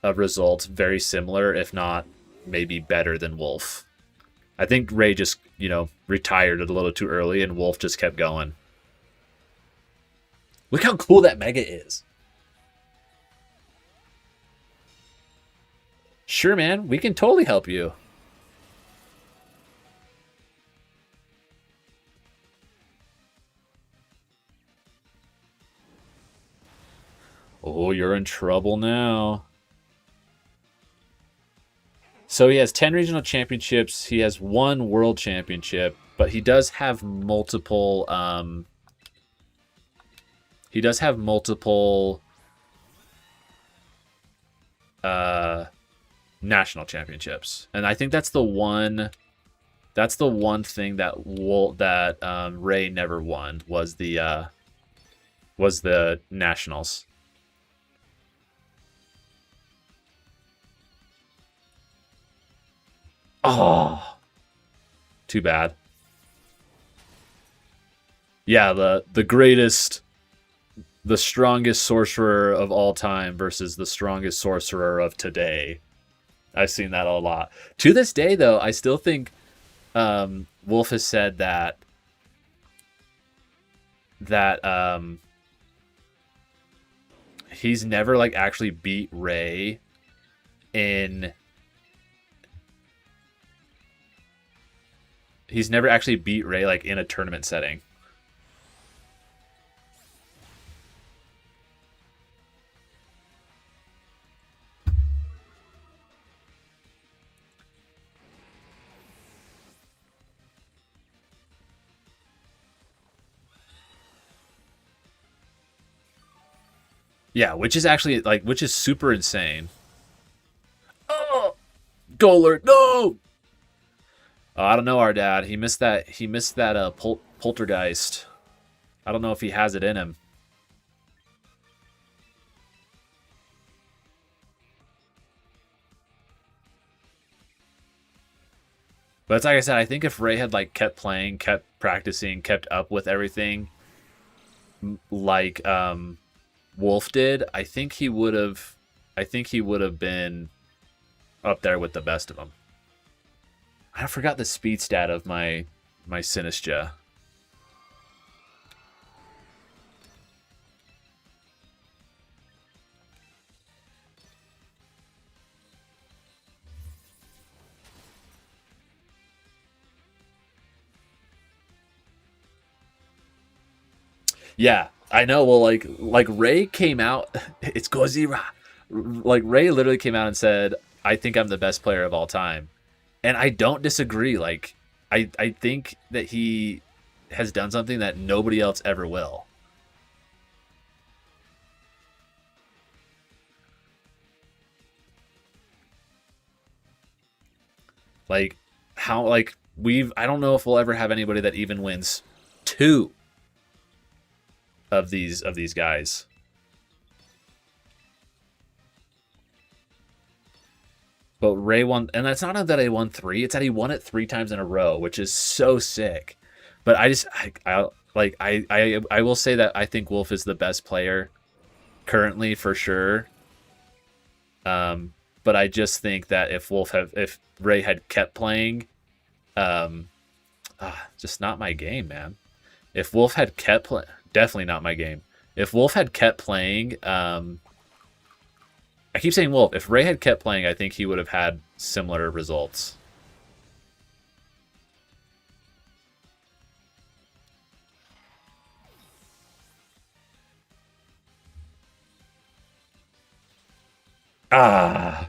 a result very similar, if not maybe better than Wolf. I think Ray just, retired a little too early and Wolf just kept going. Look how cool that Mega is. Sure, man. We can totally help you. Oh, you're in trouble now. So he has 10 regional championships. He has 1 world championship, but he does have multiple national championships. And I think that's the one thing that Ray never won was the nationals. Oh, too bad. Yeah, the greatest, the strongest sorcerer of all time versus the strongest sorcerer of today. I've seen that a lot. To this day, though, I still think Wolf has said that he's never actually beat Ray in. He's never actually beat Ray in a tournament setting. Yeah, which is actually which is super insane. Oh, Golurk, no! I don't know, our dad. He missed that. Poltergeist. I don't know if he has it in him. But it's like I said, I think if Ray had kept playing, kept practicing, kept up with everything, like Wolf did, I think he would have been up there with the best of them. I forgot the speed stat of my Sinistcha. Yeah, I know. Well, Ray came out. It's Gozira. Ray literally came out and said, "I think I'm the best player of all time." And I don't disagree. I think that he has done something that nobody else ever will. Like how like I don't know if we'll ever have anybody that even wins two of these guys. But Ray won, and that's not that he won three; it's that he won it three times in a row, which is so sick. But I will say that I think Wolf is the best player currently for sure. But I just think that if Ray had kept playing, um, just not my game, man. If Wolf had kept playing, definitely not my game. If Wolf had kept playing, I keep saying Wolf. If Ray had kept playing, I think he would have had similar results. Ah.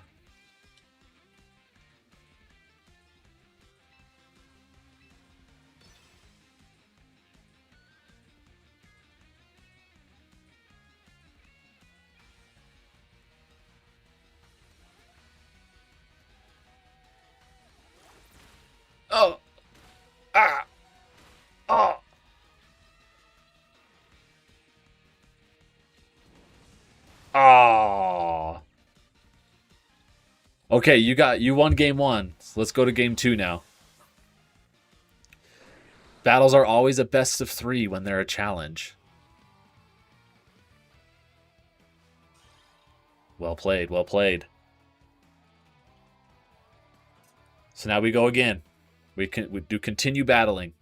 Oh. Ah. Oh. Oh. Okay, you won game one. So let's go to game two now. Battles are always a best of three when they're a challenge. Well played, well played. So now we go again. We do continue battling.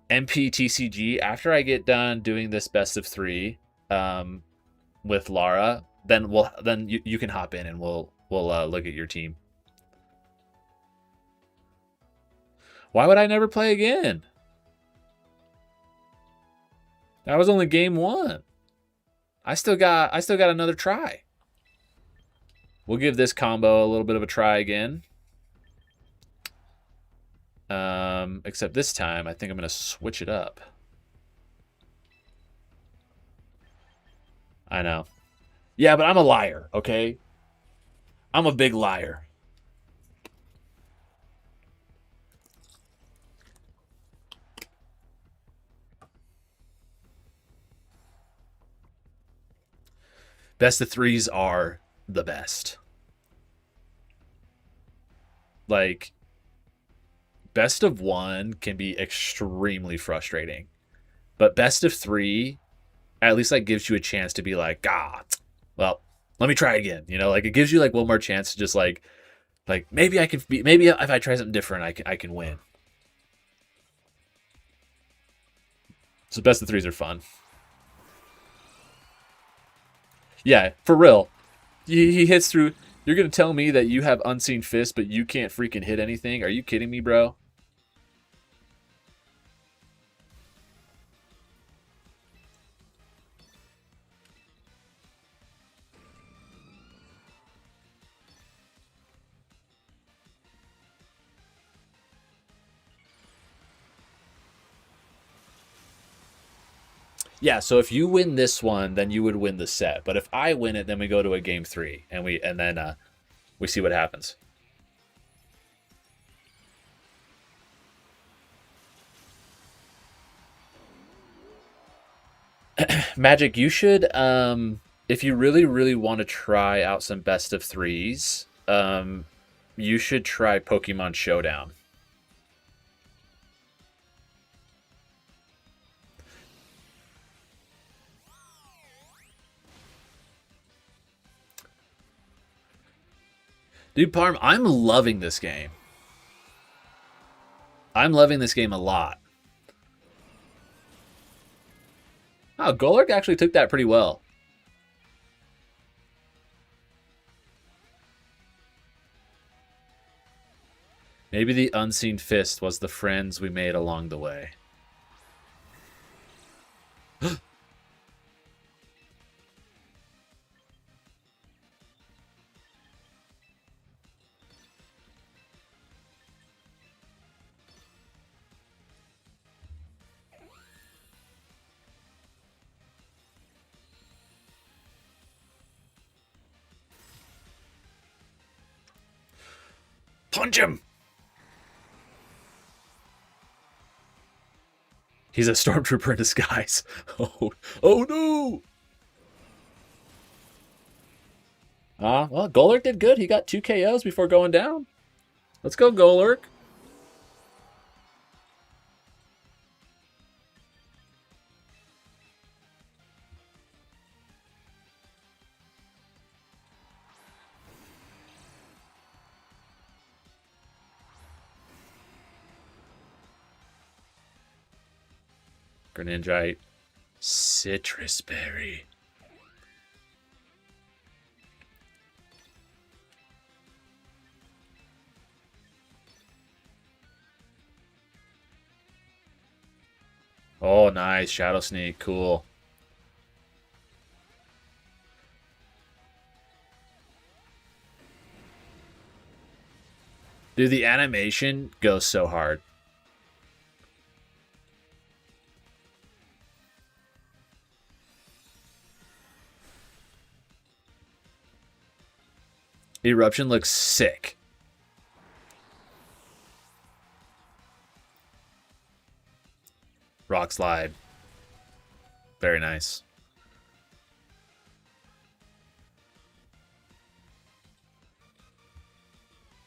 MPTCG. After I get done doing this best of three, with Lara, then you can hop in and we'll look at your team. Why would I never play again? That was only game one. I still got another try. We'll give this combo a little bit of a try again. Except this time, I think I'm gonna switch it up. I know. Yeah, but I'm a liar, okay? I'm a big liar. Best of threes are the best. Like, best of one can be extremely frustrating, but best of three at least like gives you a chance to be like, well, let me try again. You know, like it gives you like one more chance to just like maybe I can be, maybe if I try something different, I can win. So best of threes are fun. Yeah, for real. He hits through. You're gonna tell me that you have unseen fists, but you can't freaking hit anything? Are you kidding me, bro? Yeah, so if you win this one, then you would win the set. But if I win it, then we go to a game three and then we see what happens. Magic, you should if you really, really want to try out some best of threes, you should try Pokemon Showdown. Dude, Parm, I'm loving this game. I'm loving this game a lot. Oh, Golurk actually took that pretty well. Maybe the unseen fist was the friends we made along the way. Punch him! He's a stormtrooper in disguise. Oh no! Well, Golurk did good. He got 2 KOs before going down. Let's go, Golurk. Greninjite. Citrus Berry. Oh, nice. Shadow Sneak. Cool. Dude, the animation goes so hard. Eruption looks sick. Rock Slide. Very nice.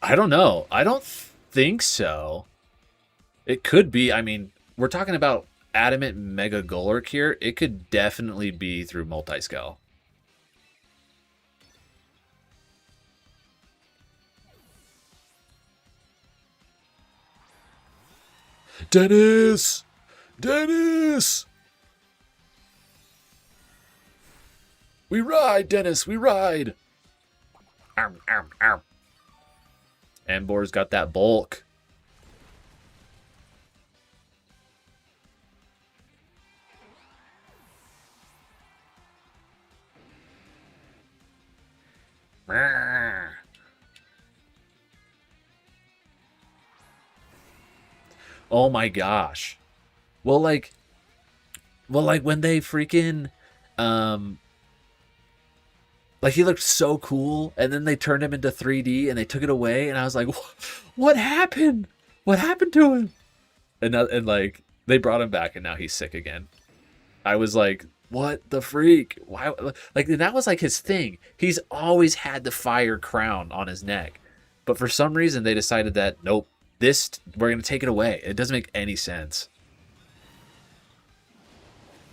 I don't know. I don't think so. It could be. I mean, we're talking about Adamant Mega Golurk here. It could definitely be through Multiscale. Dennis! Dennis! We ride, Dennis, we ride! Arm, arm, arm. Embor's got that bulk. Oh my gosh. Well, like when they freaking, like he looked so cool, and then they turned him into 3D and they took it away, and I was like, what happened? What happened to him? And like they brought him back, and now he's sick again. I was like, what the freak? Why? Like that was like his thing. He's always had the fire crown on his neck, but for some reason they decided that nope, this we're gonna take it away. It doesn't make any sense.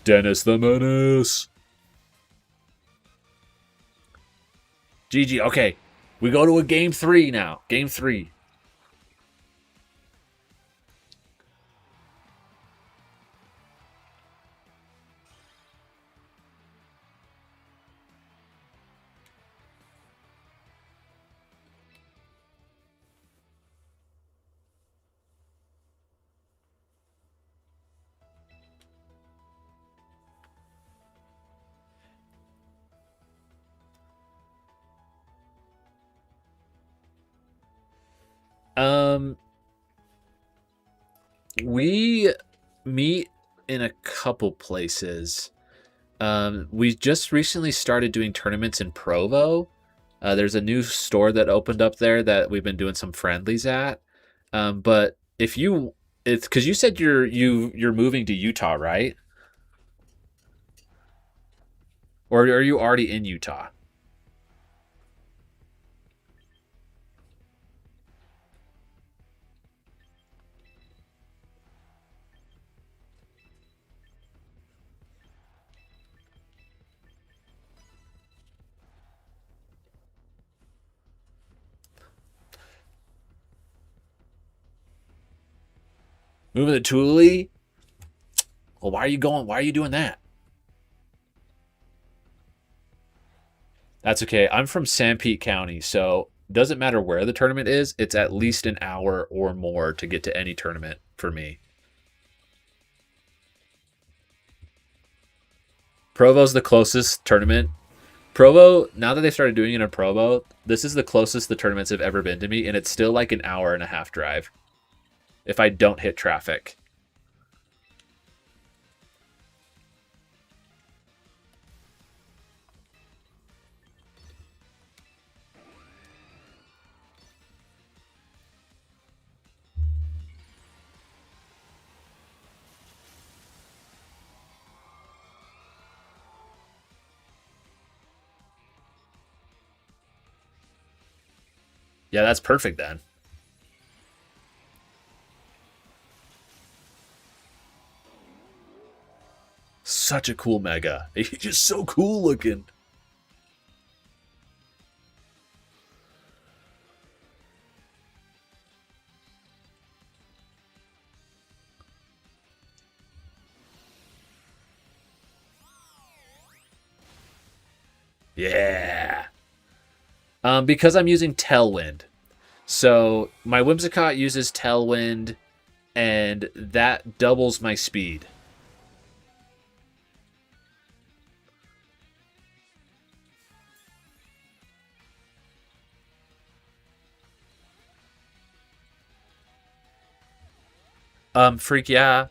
Dennis the Menace. GG. Okay, we go to a game 3 now. Game 3. We meet in a couple places. We just recently started doing tournaments in Provo. There's a new store that opened up there that we've been doing some friendlies at. But if you, it's because you said you're moving to Utah, right? Or are you already in Utah? Moving to Thule? Well, why are you going? Why are you doing that? That's okay. I'm from Sanpete County, so doesn't matter where the tournament is. It's at least an hour or more to get to any tournament for me. Provo's the closest tournament. Provo, now that they started doing it in Provo, this is the closest the tournaments have ever been to me, and it's still like an hour and a half drive if I don't hit traffic. Yeah, that's perfect then. Such a cool mega. He's just so cool looking. Yeah. Because I'm using Tailwind. So my Whimsicott uses Tailwind, and that doubles my speed. Freak, yeah.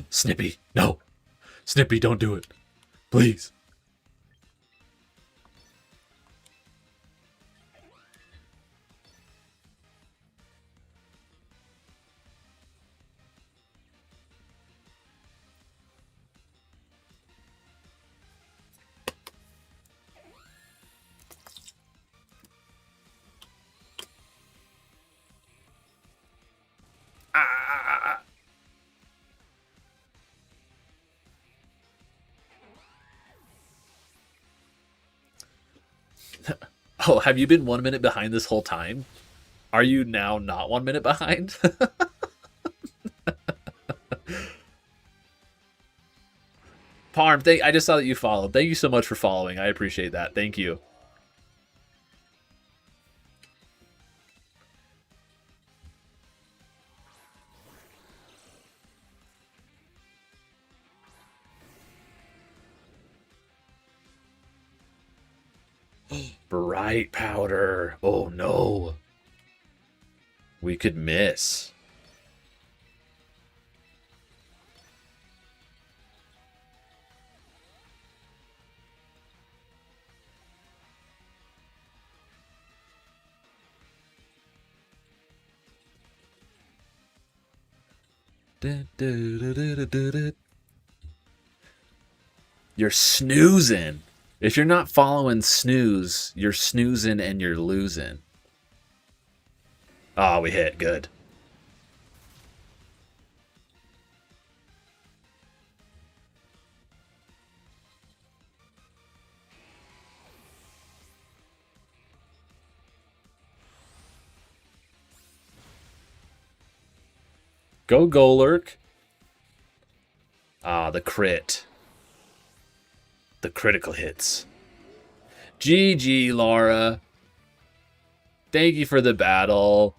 Snippy, no. Snippy, don't do it. Please. Ah. Oh, have you been 1 minute behind this whole time? Are you now not 1 minute behind? Parm, I just saw that you followed. Thank you so much for following. I appreciate that. Thank you. Bright powder. Oh no. We could miss. You're snoozing. If you're not following snooze, you're snoozing and you're losing. Oh, we hit. Good. Go Golurk. Ah, the crit. The critical hits. GG, Laura. Thank you for the battle.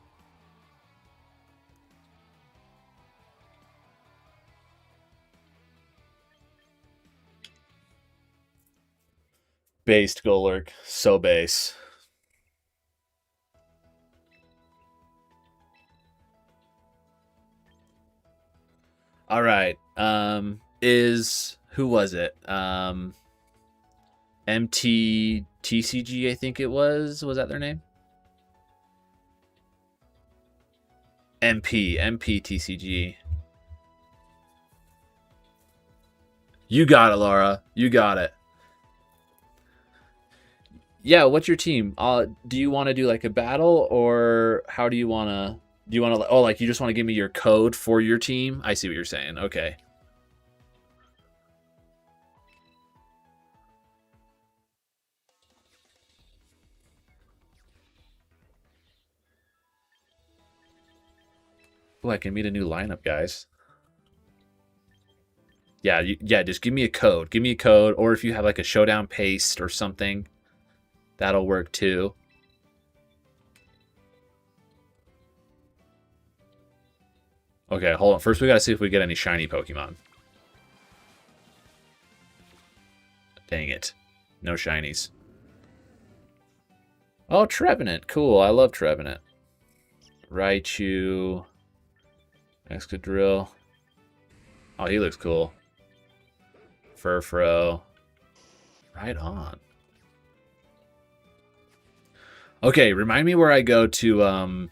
Based Golurk. So base. All right. Who was it? MTTCG, I think it was. Was that their name? MPTCG. You got it, Laura. You got it. Yeah, what's your team? Do you want to do like a battle, or how do you want to? Do you want to? Oh, like you just want to give me your code for your team? I see what you're saying. Okay. Oh, I can meet a new lineup, guys. Yeah, yeah. Just give me a code. Give me a code, or if you have like a showdown paste or something, that'll work too. Okay, hold on. First, we gotta see if we get any shiny Pokemon. Dang it. No shinies. Oh, Trevenant. Cool. I love Trevenant. Raichu. Excadrill. Oh, he looks cool. Furfro. Right on. Okay, remind me where I go to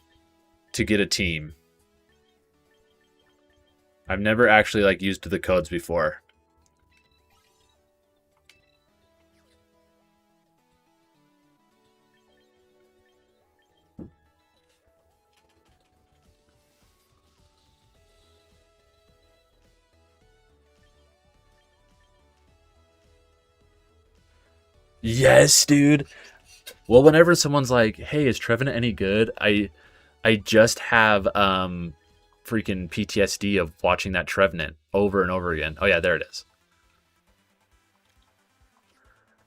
get a team. I've never actually like used the codes before. Yes, dude. Well, whenever someone's like, "Hey, is Trevenant any good?" I just have freaking PTSD of watching that Trevenant over and over again. Oh yeah, there it is.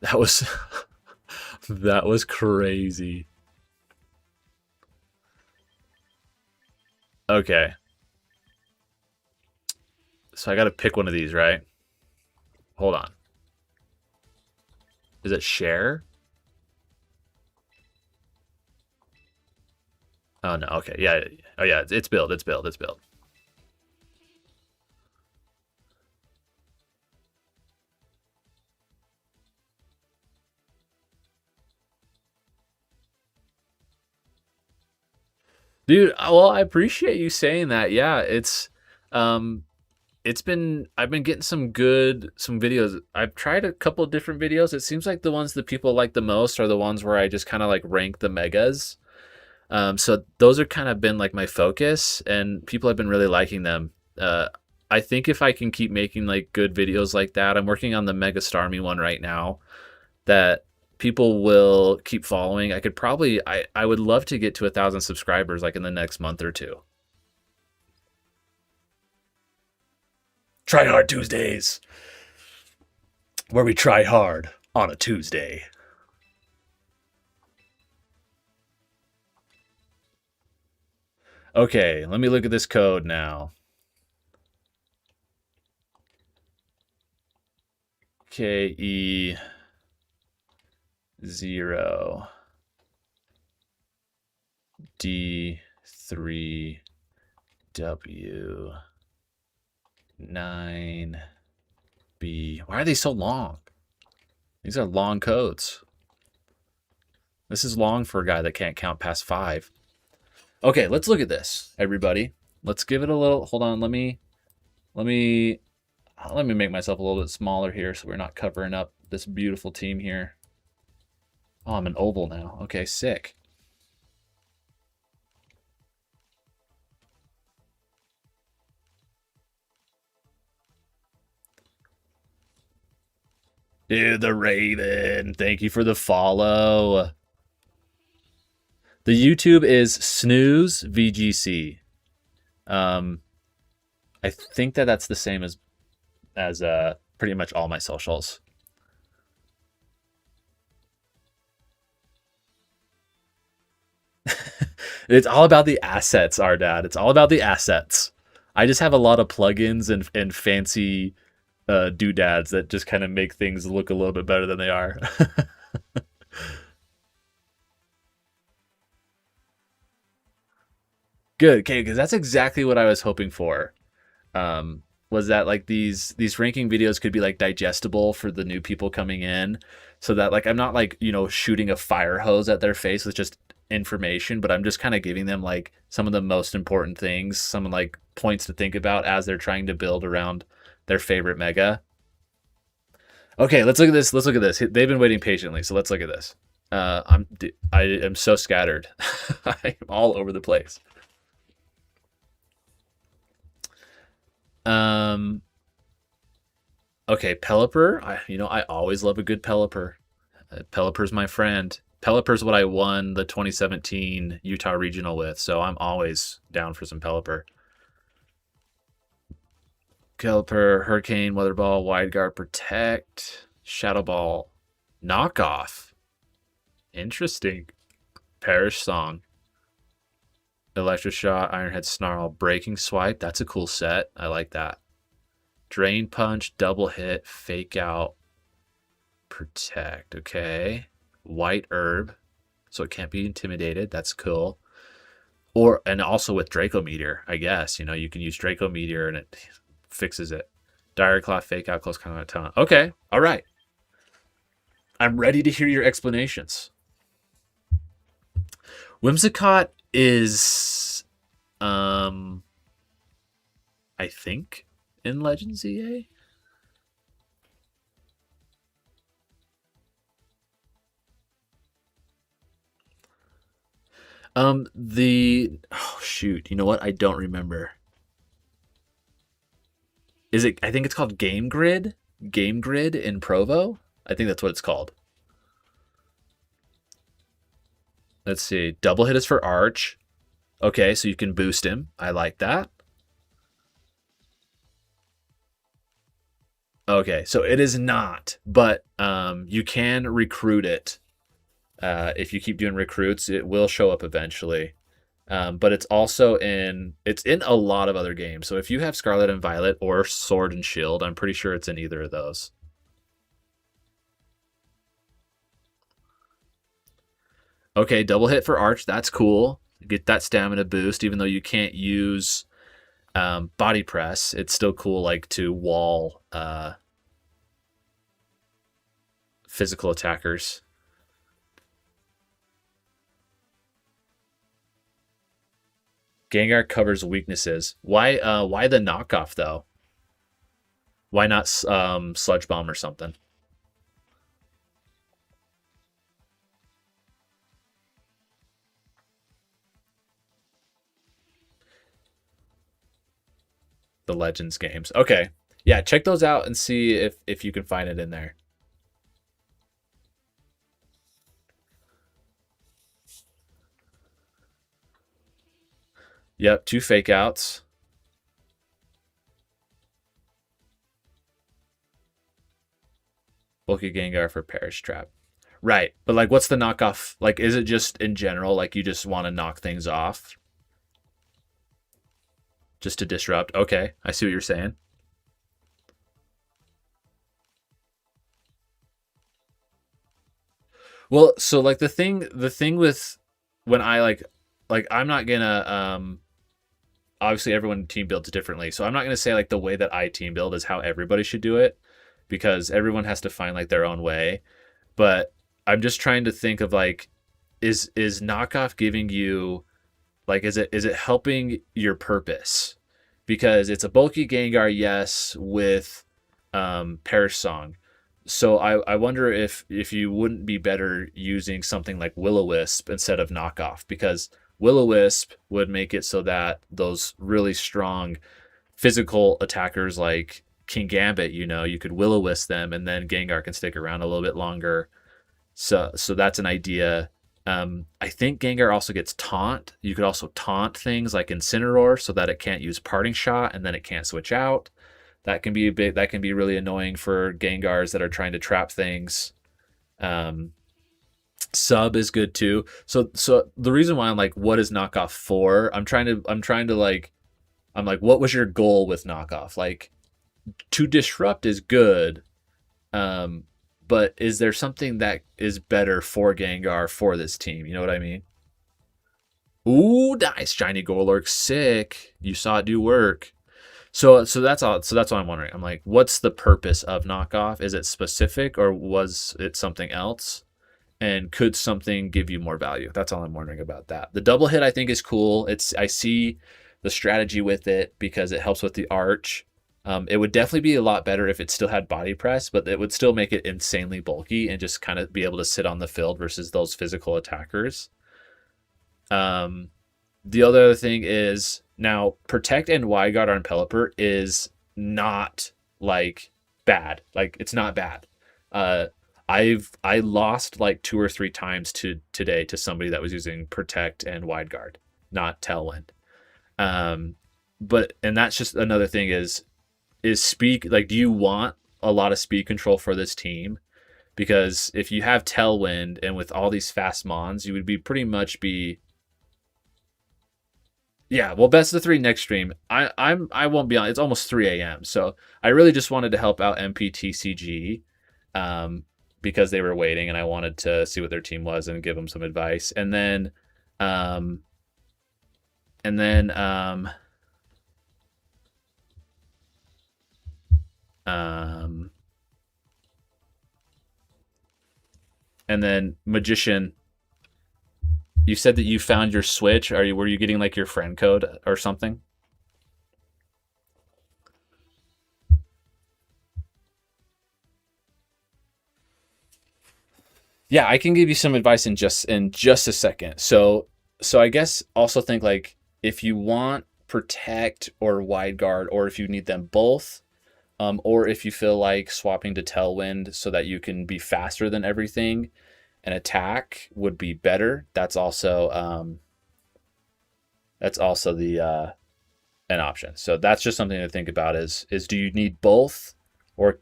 That was that was crazy. Okay. So I got to pick one of these, right? Hold on. Is it share? Oh no. Okay. Yeah. Oh yeah. It's build. It's build. It's build. Dude, well, I appreciate you saying that. Yeah, um it's been I've been getting some videos. I've tried a couple of different videos. It seems like the ones that people like the most are the ones where I just kind of like rank the megas. So those are kind of been like my focus, and people have been really liking them. I think if I can keep making like good videos like that, I'm working on the Mega Starmie one right now that people will keep following. I would love to get to 1,000 subscribers like in the next month or two. Try Hard Tuesdays, where we try hard on a Tuesday. Okay, let me look at this code now. KE 0 D3 W 9 B. Why are they so long? These are long codes. This is long for a guy that can't count past 5. Okay, let's look at this, everybody. Let's give it a little. Hold on. Let me let me make myself a little bit smaller here so we're not covering up this beautiful team here. Oh, I'm an oval now. Okay, sick. Dude, the Raven. Thank you for the follow. The YouTube is Snooze VGC. Um, I think that that's the same as pretty much all my socials. It's all about the assets, our dad. It's all about the assets. I just have a lot of plugins and fancy doodads that just kind of make things look a little bit better than they are. Good, okay, because that's exactly what I was hoping for. Was that like these ranking videos could be like digestible for the new people coming in, so that like I'm not like shooting a fire hose at their face with just information, but I'm just kind of giving them like some of the most important things, some like points to think about as they're trying to build around their favorite mega. Okay, let's look at this. Let's look at this. They've been waiting patiently, so let's look at this. I am so scattered. I'm all over the place. Um, okay, Pelipper. I always love a good Pelipper. Pelipper's my friend. Pelipper's what I won the 2017 Utah Regional with, so I'm always down for some Pelipper. Pelipper, Hurricane, Weather Ball, Wide Guard, Protect, Shadow Ball, Knockoff. Interesting. Perish Song, Electroshot, Ironhead Snarl, Breaking Swipe. That's a cool set. I like that. Drain Punch, Double Hit, Fake Out, Protect. Okay. White Herb, so it can't be intimidated. That's cool. And also with Draco Meteor, I guess you can use Draco Meteor and it fixes it. Dire Claw, Fake Out, Close Combat Talent. Okay, all right. I'm ready to hear your explanations. Whimsicott is, I think in Legends EA. Oh shoot, you know what? I don't remember. I think it's called Game Grid? Game Grid in Provo? I think that's what it's called. Let's see. Double hit is for Arch. Okay, so you can boost him. I like that. Okay, so it is not, but you can recruit it. If you keep doing recruits, it will show up eventually. But it's in a lot of other games. So if you have Scarlet and Violet or Sword and Shield, I'm pretty sure it's in either of those. Okay, double hit for Arch. That's cool. Get that stamina boost, even though you can't use body press. It's still cool, like to wall physical attackers. Gengar covers weaknesses. Why the knockoff though? Why not Sludge Bomb or something? The Legends games. Okay. Yeah, check those out and see if you can find it in there. Yep, two fake outs. Bulky Gengar for Perish Trap. Right. But like what's the knockoff? Like is it just in general like you just want to knock things off just to disrupt? Okay, I see what you're saying. Well, so like the thing with when I like I'm not gonna obviously everyone team builds differently. So I'm not gonna say like the way that I team build is how everybody should do it because everyone has to find like their own way. But I'm just trying to think of like is knockoff giving you like is it helping your purpose? Because it's a bulky Gengar, yes, with Perish Song. So I wonder if you wouldn't be better using something like Will-O-Wisp instead of knockoff because Will-O-Wisp would make it so that those really strong physical attackers like King Gambit, you could Will-O-Wisp them and then Gengar can stick around a little bit longer. So that's an idea. I think Gengar also gets taunt. You could also taunt things like Incineroar so that it can't use Parting Shot and then it can't switch out. That can be really annoying for Gengars that are trying to trap things. Um, Sub is good too. So the reason why I'm like, what is knockoff for? I'm trying to like I'm like, what was your goal with knockoff? Like to disrupt is good, um, but is there something that is better for Gengar for this team? You know what I mean? Ooh, nice, shiny Golurk, sick. You saw it do work. So that's all. So that's what I'm wondering. I'm like, what's the purpose of knockoff? Is it specific or was it something else? And could something give you more value? That's all I'm wondering about that. The double hit I think is cool. I see the strategy with it because it helps with the arch. It would definitely be a lot better if it still had body press, but it would still make it insanely bulky and just kind of be able to sit on the field versus those physical attackers. Um, the other thing is now Protect and Wide Guard on Pelipper is not like bad. Like it's not bad. Uh, I lost like two or three times today to somebody that was using Protect and Wide Guard, not Tailwind. Um, but and that's just another thing is speed like do you want a lot of speed control for this team? Because if you have Tailwind and with all these fast mons, you would be pretty much be yeah, well, best of three next stream. I won't be on. It's almost 3 a.m. So I really just wanted to help out MPTCG, um, because they were waiting, and I wanted to see what their team was and give them some advice. Um, and then, um, and then Magician. You said that you found your Switch. Were you getting like your friend code or something? Yeah, I can give you some advice in just a second. So I guess also think like if you want protect or wide guard, or if you need them both, or if you feel like swapping to tailwind so that you can be faster than everything, and attack would be better. That's also the an option. So that's just something to think about is do you need both, or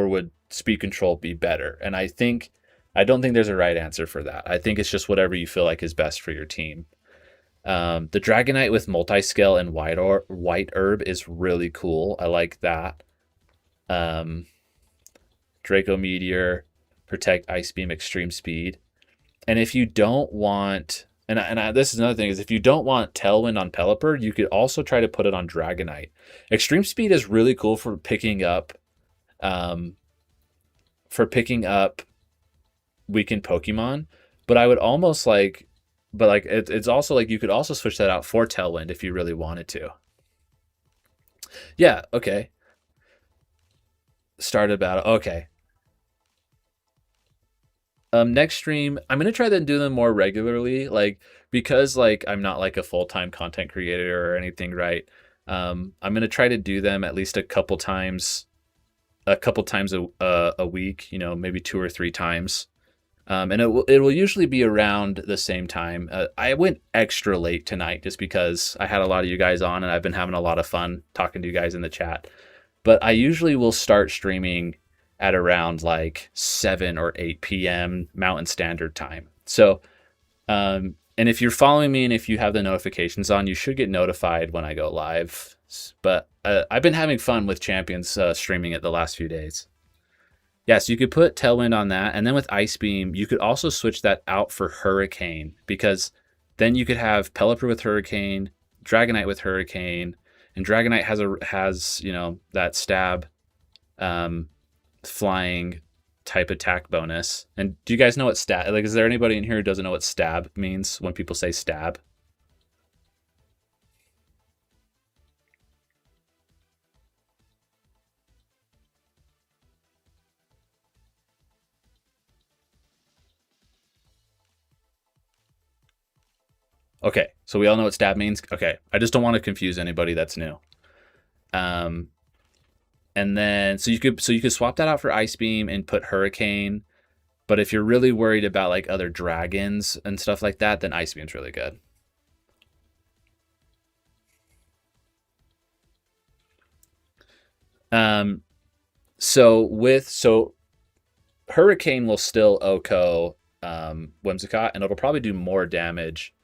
would speed control be better? And I don't think there's a right answer for that. I think it's just whatever you feel like is best for your team. The Dragonite with multi-scale and white herb is really cool. I like that. Um, Draco Meteor, Protect, Ice Beam, Extreme Speed. And if you don't want, this is another thing, is if you don't want Tailwind on Pelipper, you could also try to put it on Dragonite. Extreme Speed is really cool for picking up, um, weakened Pokemon, but I would almost like, but like it's also like you could also switch that out for Tailwind if you really wanted to. Yeah, okay. Started battle. Okay. Next stream, I'm gonna try to do them more regularly, like because like I'm not like a full-time content creator or anything, right? I'm gonna try to do them at least a couple times a week, maybe 2 or 3 times. And it will usually be around the same time. I went extra late tonight just because I had a lot of you guys on, and I've been having a lot of fun talking to you guys in the chat. But I usually will start streaming at around like 7 or 8 p.m. Mountain Standard Time. So, and if you're following me and if you have the notifications on, you should get notified when I go live. But I've been having fun with Champions streaming it the last few days. Yeah, so you could put Tailwind on that, and then with Ice Beam, you could also switch that out for Hurricane, because then you could have Pelipper with Hurricane, Dragonite with Hurricane, and Dragonite has that stab, um, flying type attack bonus. And do you guys know what stab? Like, is there anybody in here who doesn't know what stab means when people say stab? Okay, so we all know what stab means. Okay, I just don't want to confuse anybody that's new. Um, and then so you could swap that out for Ice Beam and put Hurricane. But if you're really worried about like other dragons and stuff like that, then Ice Beam's really good. Um, so Hurricane will still OHKO Whimsicott, and it'll probably do more damage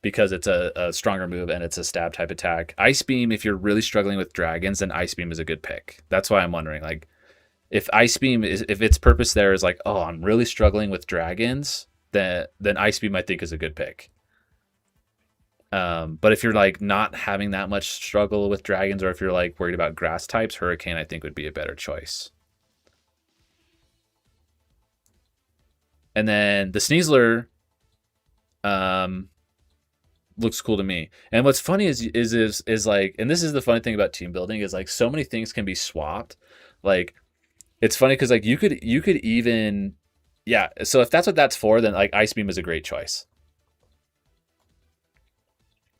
because it's a stronger move and it's a stab type attack. Ice Beam, if you're really struggling with dragons, then Ice Beam is a good pick. That's why I'm wondering, like, if Ice Beam if its purpose there is like, oh, I'm really struggling with dragons, then Ice Beam I think is a good pick. But if you're like not having that much struggle with dragons, or if you're like worried about grass types, Hurricane I think would be a better choice. And then the Sneasler, um, looks cool to me. And what's funny is like, and this is the funny thing about team building, is like so many things can be swapped. Like, it's funny because like you could even, yeah. So if that's what that's for, then like Ice Beam is a great choice.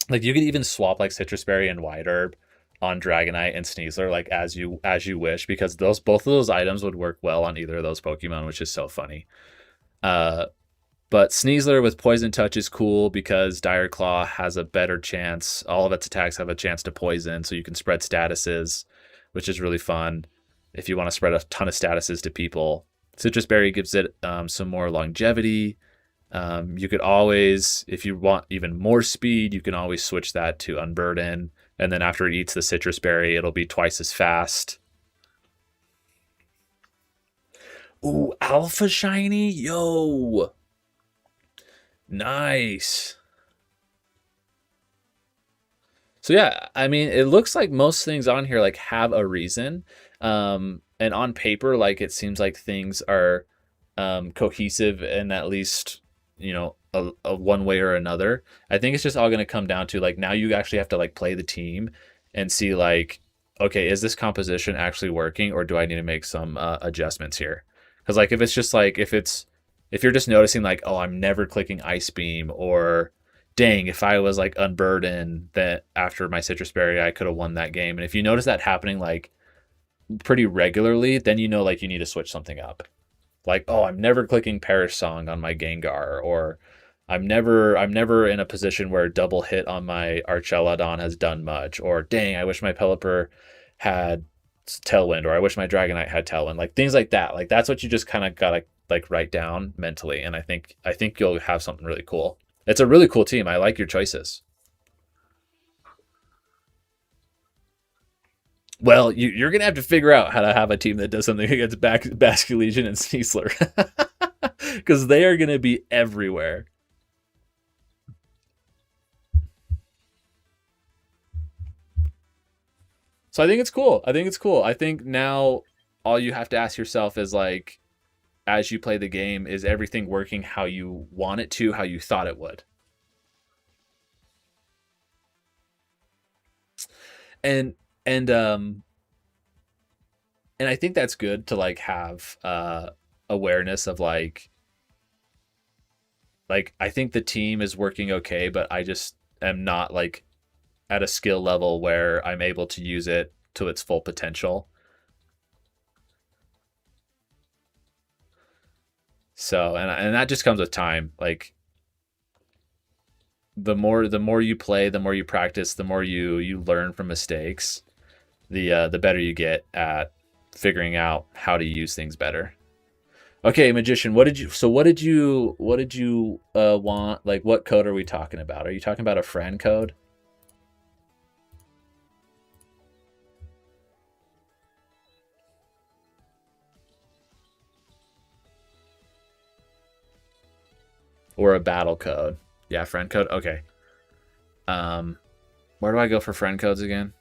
Like you could even swap like Citrus Berry and White Herb on Dragonite and Sneasler, like as you wish, because both of those items would work well on either of those Pokemon, which is so funny. Uh, but Sneasler with Poison Touch is cool because Dire Claw has a better chance. All of its attacks have a chance to poison, so you can spread statuses, which is really fun if you want to spread a ton of statuses to people. Citrus Berry gives it some more longevity. You could always, if you want even more speed, you can always switch that to Unburden. And then after it eats the Citrus Berry, it'll be twice as fast. Ooh, Alpha Shiny? Yo! Nice. So yeah, I mean, it looks like most things on here like have a reason. And on paper, like it seems like things are cohesive in at least, a one way or another. I think it's just all going to come down to like now you actually have to like play the team and see like, okay, is this composition actually working, or do I need to make some adjustments here? Because like if it's just like if you're just noticing like, oh, I'm never clicking Ice Beam, or dang, if I was like Unburdened that after my Citrus Berry, I could have won that game. And if you notice that happening like pretty regularly, then like you need to switch something up. Like, oh, I'm never clicking Perish Song on my Gengar, or I'm never in a position where double hit on my Archelodon has done much, or dang, I wish my Pelipper had Tailwind, or I wish my Dragonite had Tailwind. Like things like that. Like that's what you just kind of gotta like write down mentally, and I think you'll have something really cool. It's a really cool team. I like your choices. Well, you're gonna have to figure out how to have a team that does something against Basculegion and Sneasler, because they are gonna be everywhere. So I think it's cool. I think it's cool. I think now all you have to ask yourself is like, as you play the game, is everything working how you want it to, how you thought it would? And and um and I think that's good to like have awareness of like I think the team is working okay, but I just am not like at a skill level where I'm able to use it to its full potential. So and that just comes with time. Like the more you play, the more you practice, the more you learn from mistakes, the better you get at figuring out how to use things better. Okay, magician, what did you want? Like what code are we talking about? Are you talking about a friend code or a battle code? Yeah, friend code. Okay. Um where do I go for friend codes again?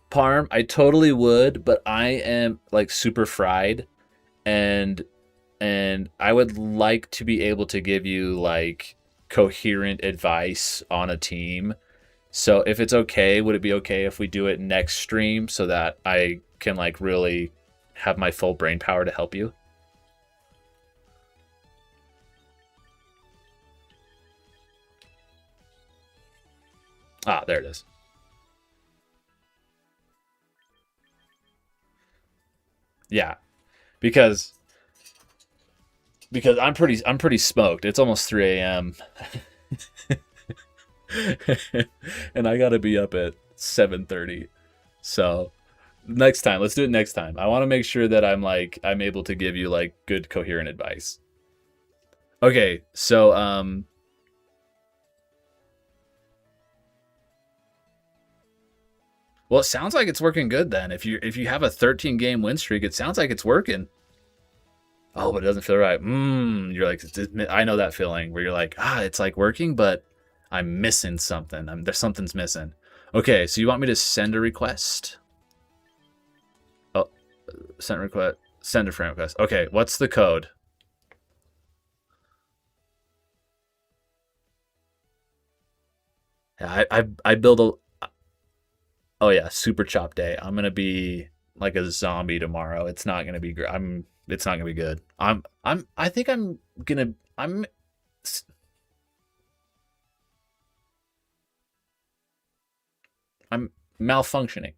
Parm, I totally would, but I am like super fried, and I would like to be able to give you like coherent advice on a team. So if it's okay, would it be okay if we do it next stream so that I can like really have my full brain power to help you? Ah, there it is. Yeah, because I'm pretty smoked. It's almost 3 a.m. and I got to be up at 7:30. So next time, let's do it next time. I want to make sure that I'm able to give you like good coherent advice. Okay, so well, it sounds like it's working good then. If you have a 13 game win streak, it sounds like it's working. Oh, but it doesn't feel right. You're like, I know that feeling where you're like, it's like working, but I'm missing something. There's something's missing. Okay, so you want me to send a request? Oh, send a request. Send a friend request. Okay, what's the code? Yeah, I build a. Oh yeah, super chop day. I'm gonna be like a zombie tomorrow. It's not gonna be great. It's not gonna be good. I think I'm gonna. I'm malfunctioning.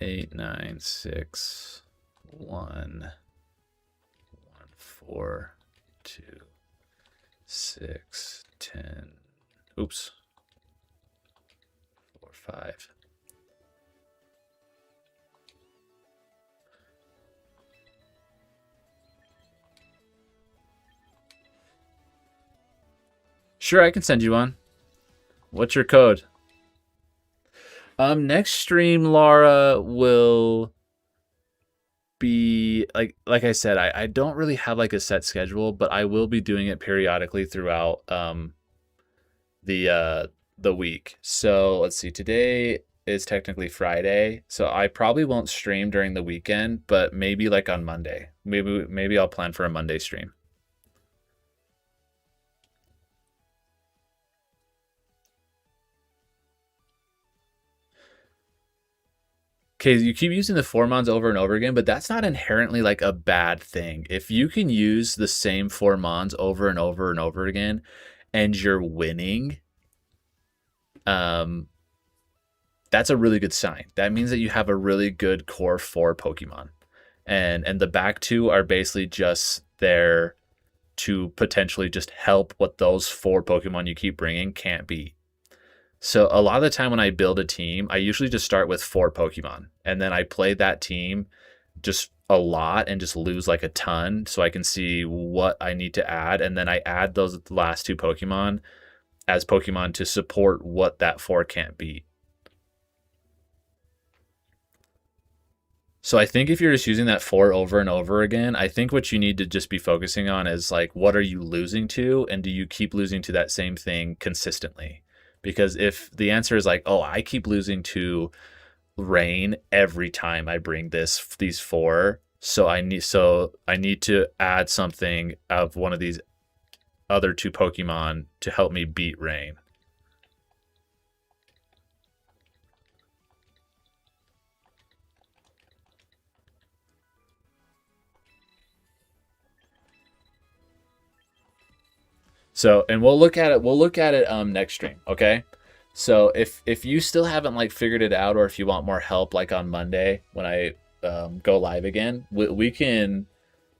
8, 9, 6, 1, 1, 4, 2, 6, 10. Oops. 4, 5. Sure, I can send you one. What's your code? Next stream, Laura will be like I said, I don't really have like a set schedule, but I will be doing it periodically throughout the uh the week. So let's see, today is technically Friday, so I probably won't stream during the weekend, but maybe like on Monday. Maybe I'll plan for a Monday stream. Okay, you keep using the Formons over and over again, but that's not inherently like a bad thing. If you can use the same Formons over and over and over again, and you're winning, that's a really good sign. That means that you have a really good core 4 Pokemon. And the back 2 are basically just there to potentially just help what those 4 Pokemon you keep bringing can't be. So a lot of the time when I build a team, I usually just start with 4 Pokemon, and then I play that team just a lot and just lose like a ton so I can see what I need to add, and then I add those last 2 Pokemon as Pokemon to support what that 4 can't beat. So I think if you're just using that 4 over and over again, I think what you need to just be focusing on is like, what are you losing to, and do you keep losing to that same thing consistently? Because if the answer is like, oh, I keep losing to rain every time I bring these 4, so I need to add something of one of these other 2 Pokemon to help me beat rain. So, and we'll look at it. We'll look at it next stream, okay? So if you still haven't like figured it out, or if you want more help, like on Monday when I go live again, we can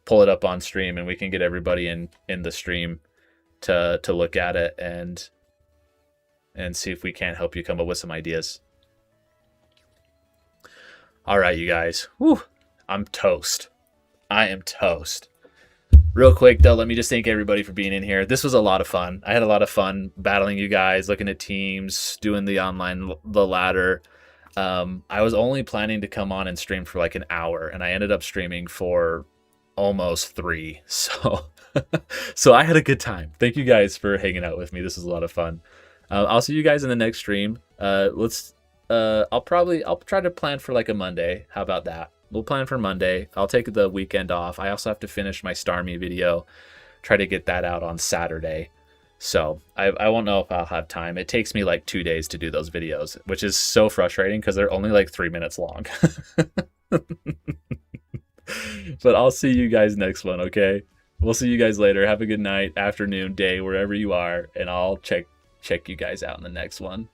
pull it up on stream and we can get everybody in the stream to look at it and see if we can't help you come up with some ideas. All right, you guys. Whew, I'm toast. I am toast. Real quick though, let me just thank everybody for being in here. This was a lot of fun. I had a lot of fun battling you guys, looking at teams, doing the ladder. I was only planning to come on and stream for like an hour, and I ended up streaming for almost 3. So, so I had a good time. Thank you guys for hanging out with me. This was a lot of fun. I'll see you guys in the next stream. I'll try to plan for like a Monday. How about that? We'll plan for Monday. I'll take the weekend off. I also have to finish my Starmie video, try to get that out on Saturday. So I won't know if I'll have time. It takes me like 2 days to do those videos, which is so frustrating because they're only like 3 minutes long. But I'll see you guys next one, okay? We'll see you guys later. Have a good night, afternoon, day, wherever you are, and I'll check you guys out in the next one.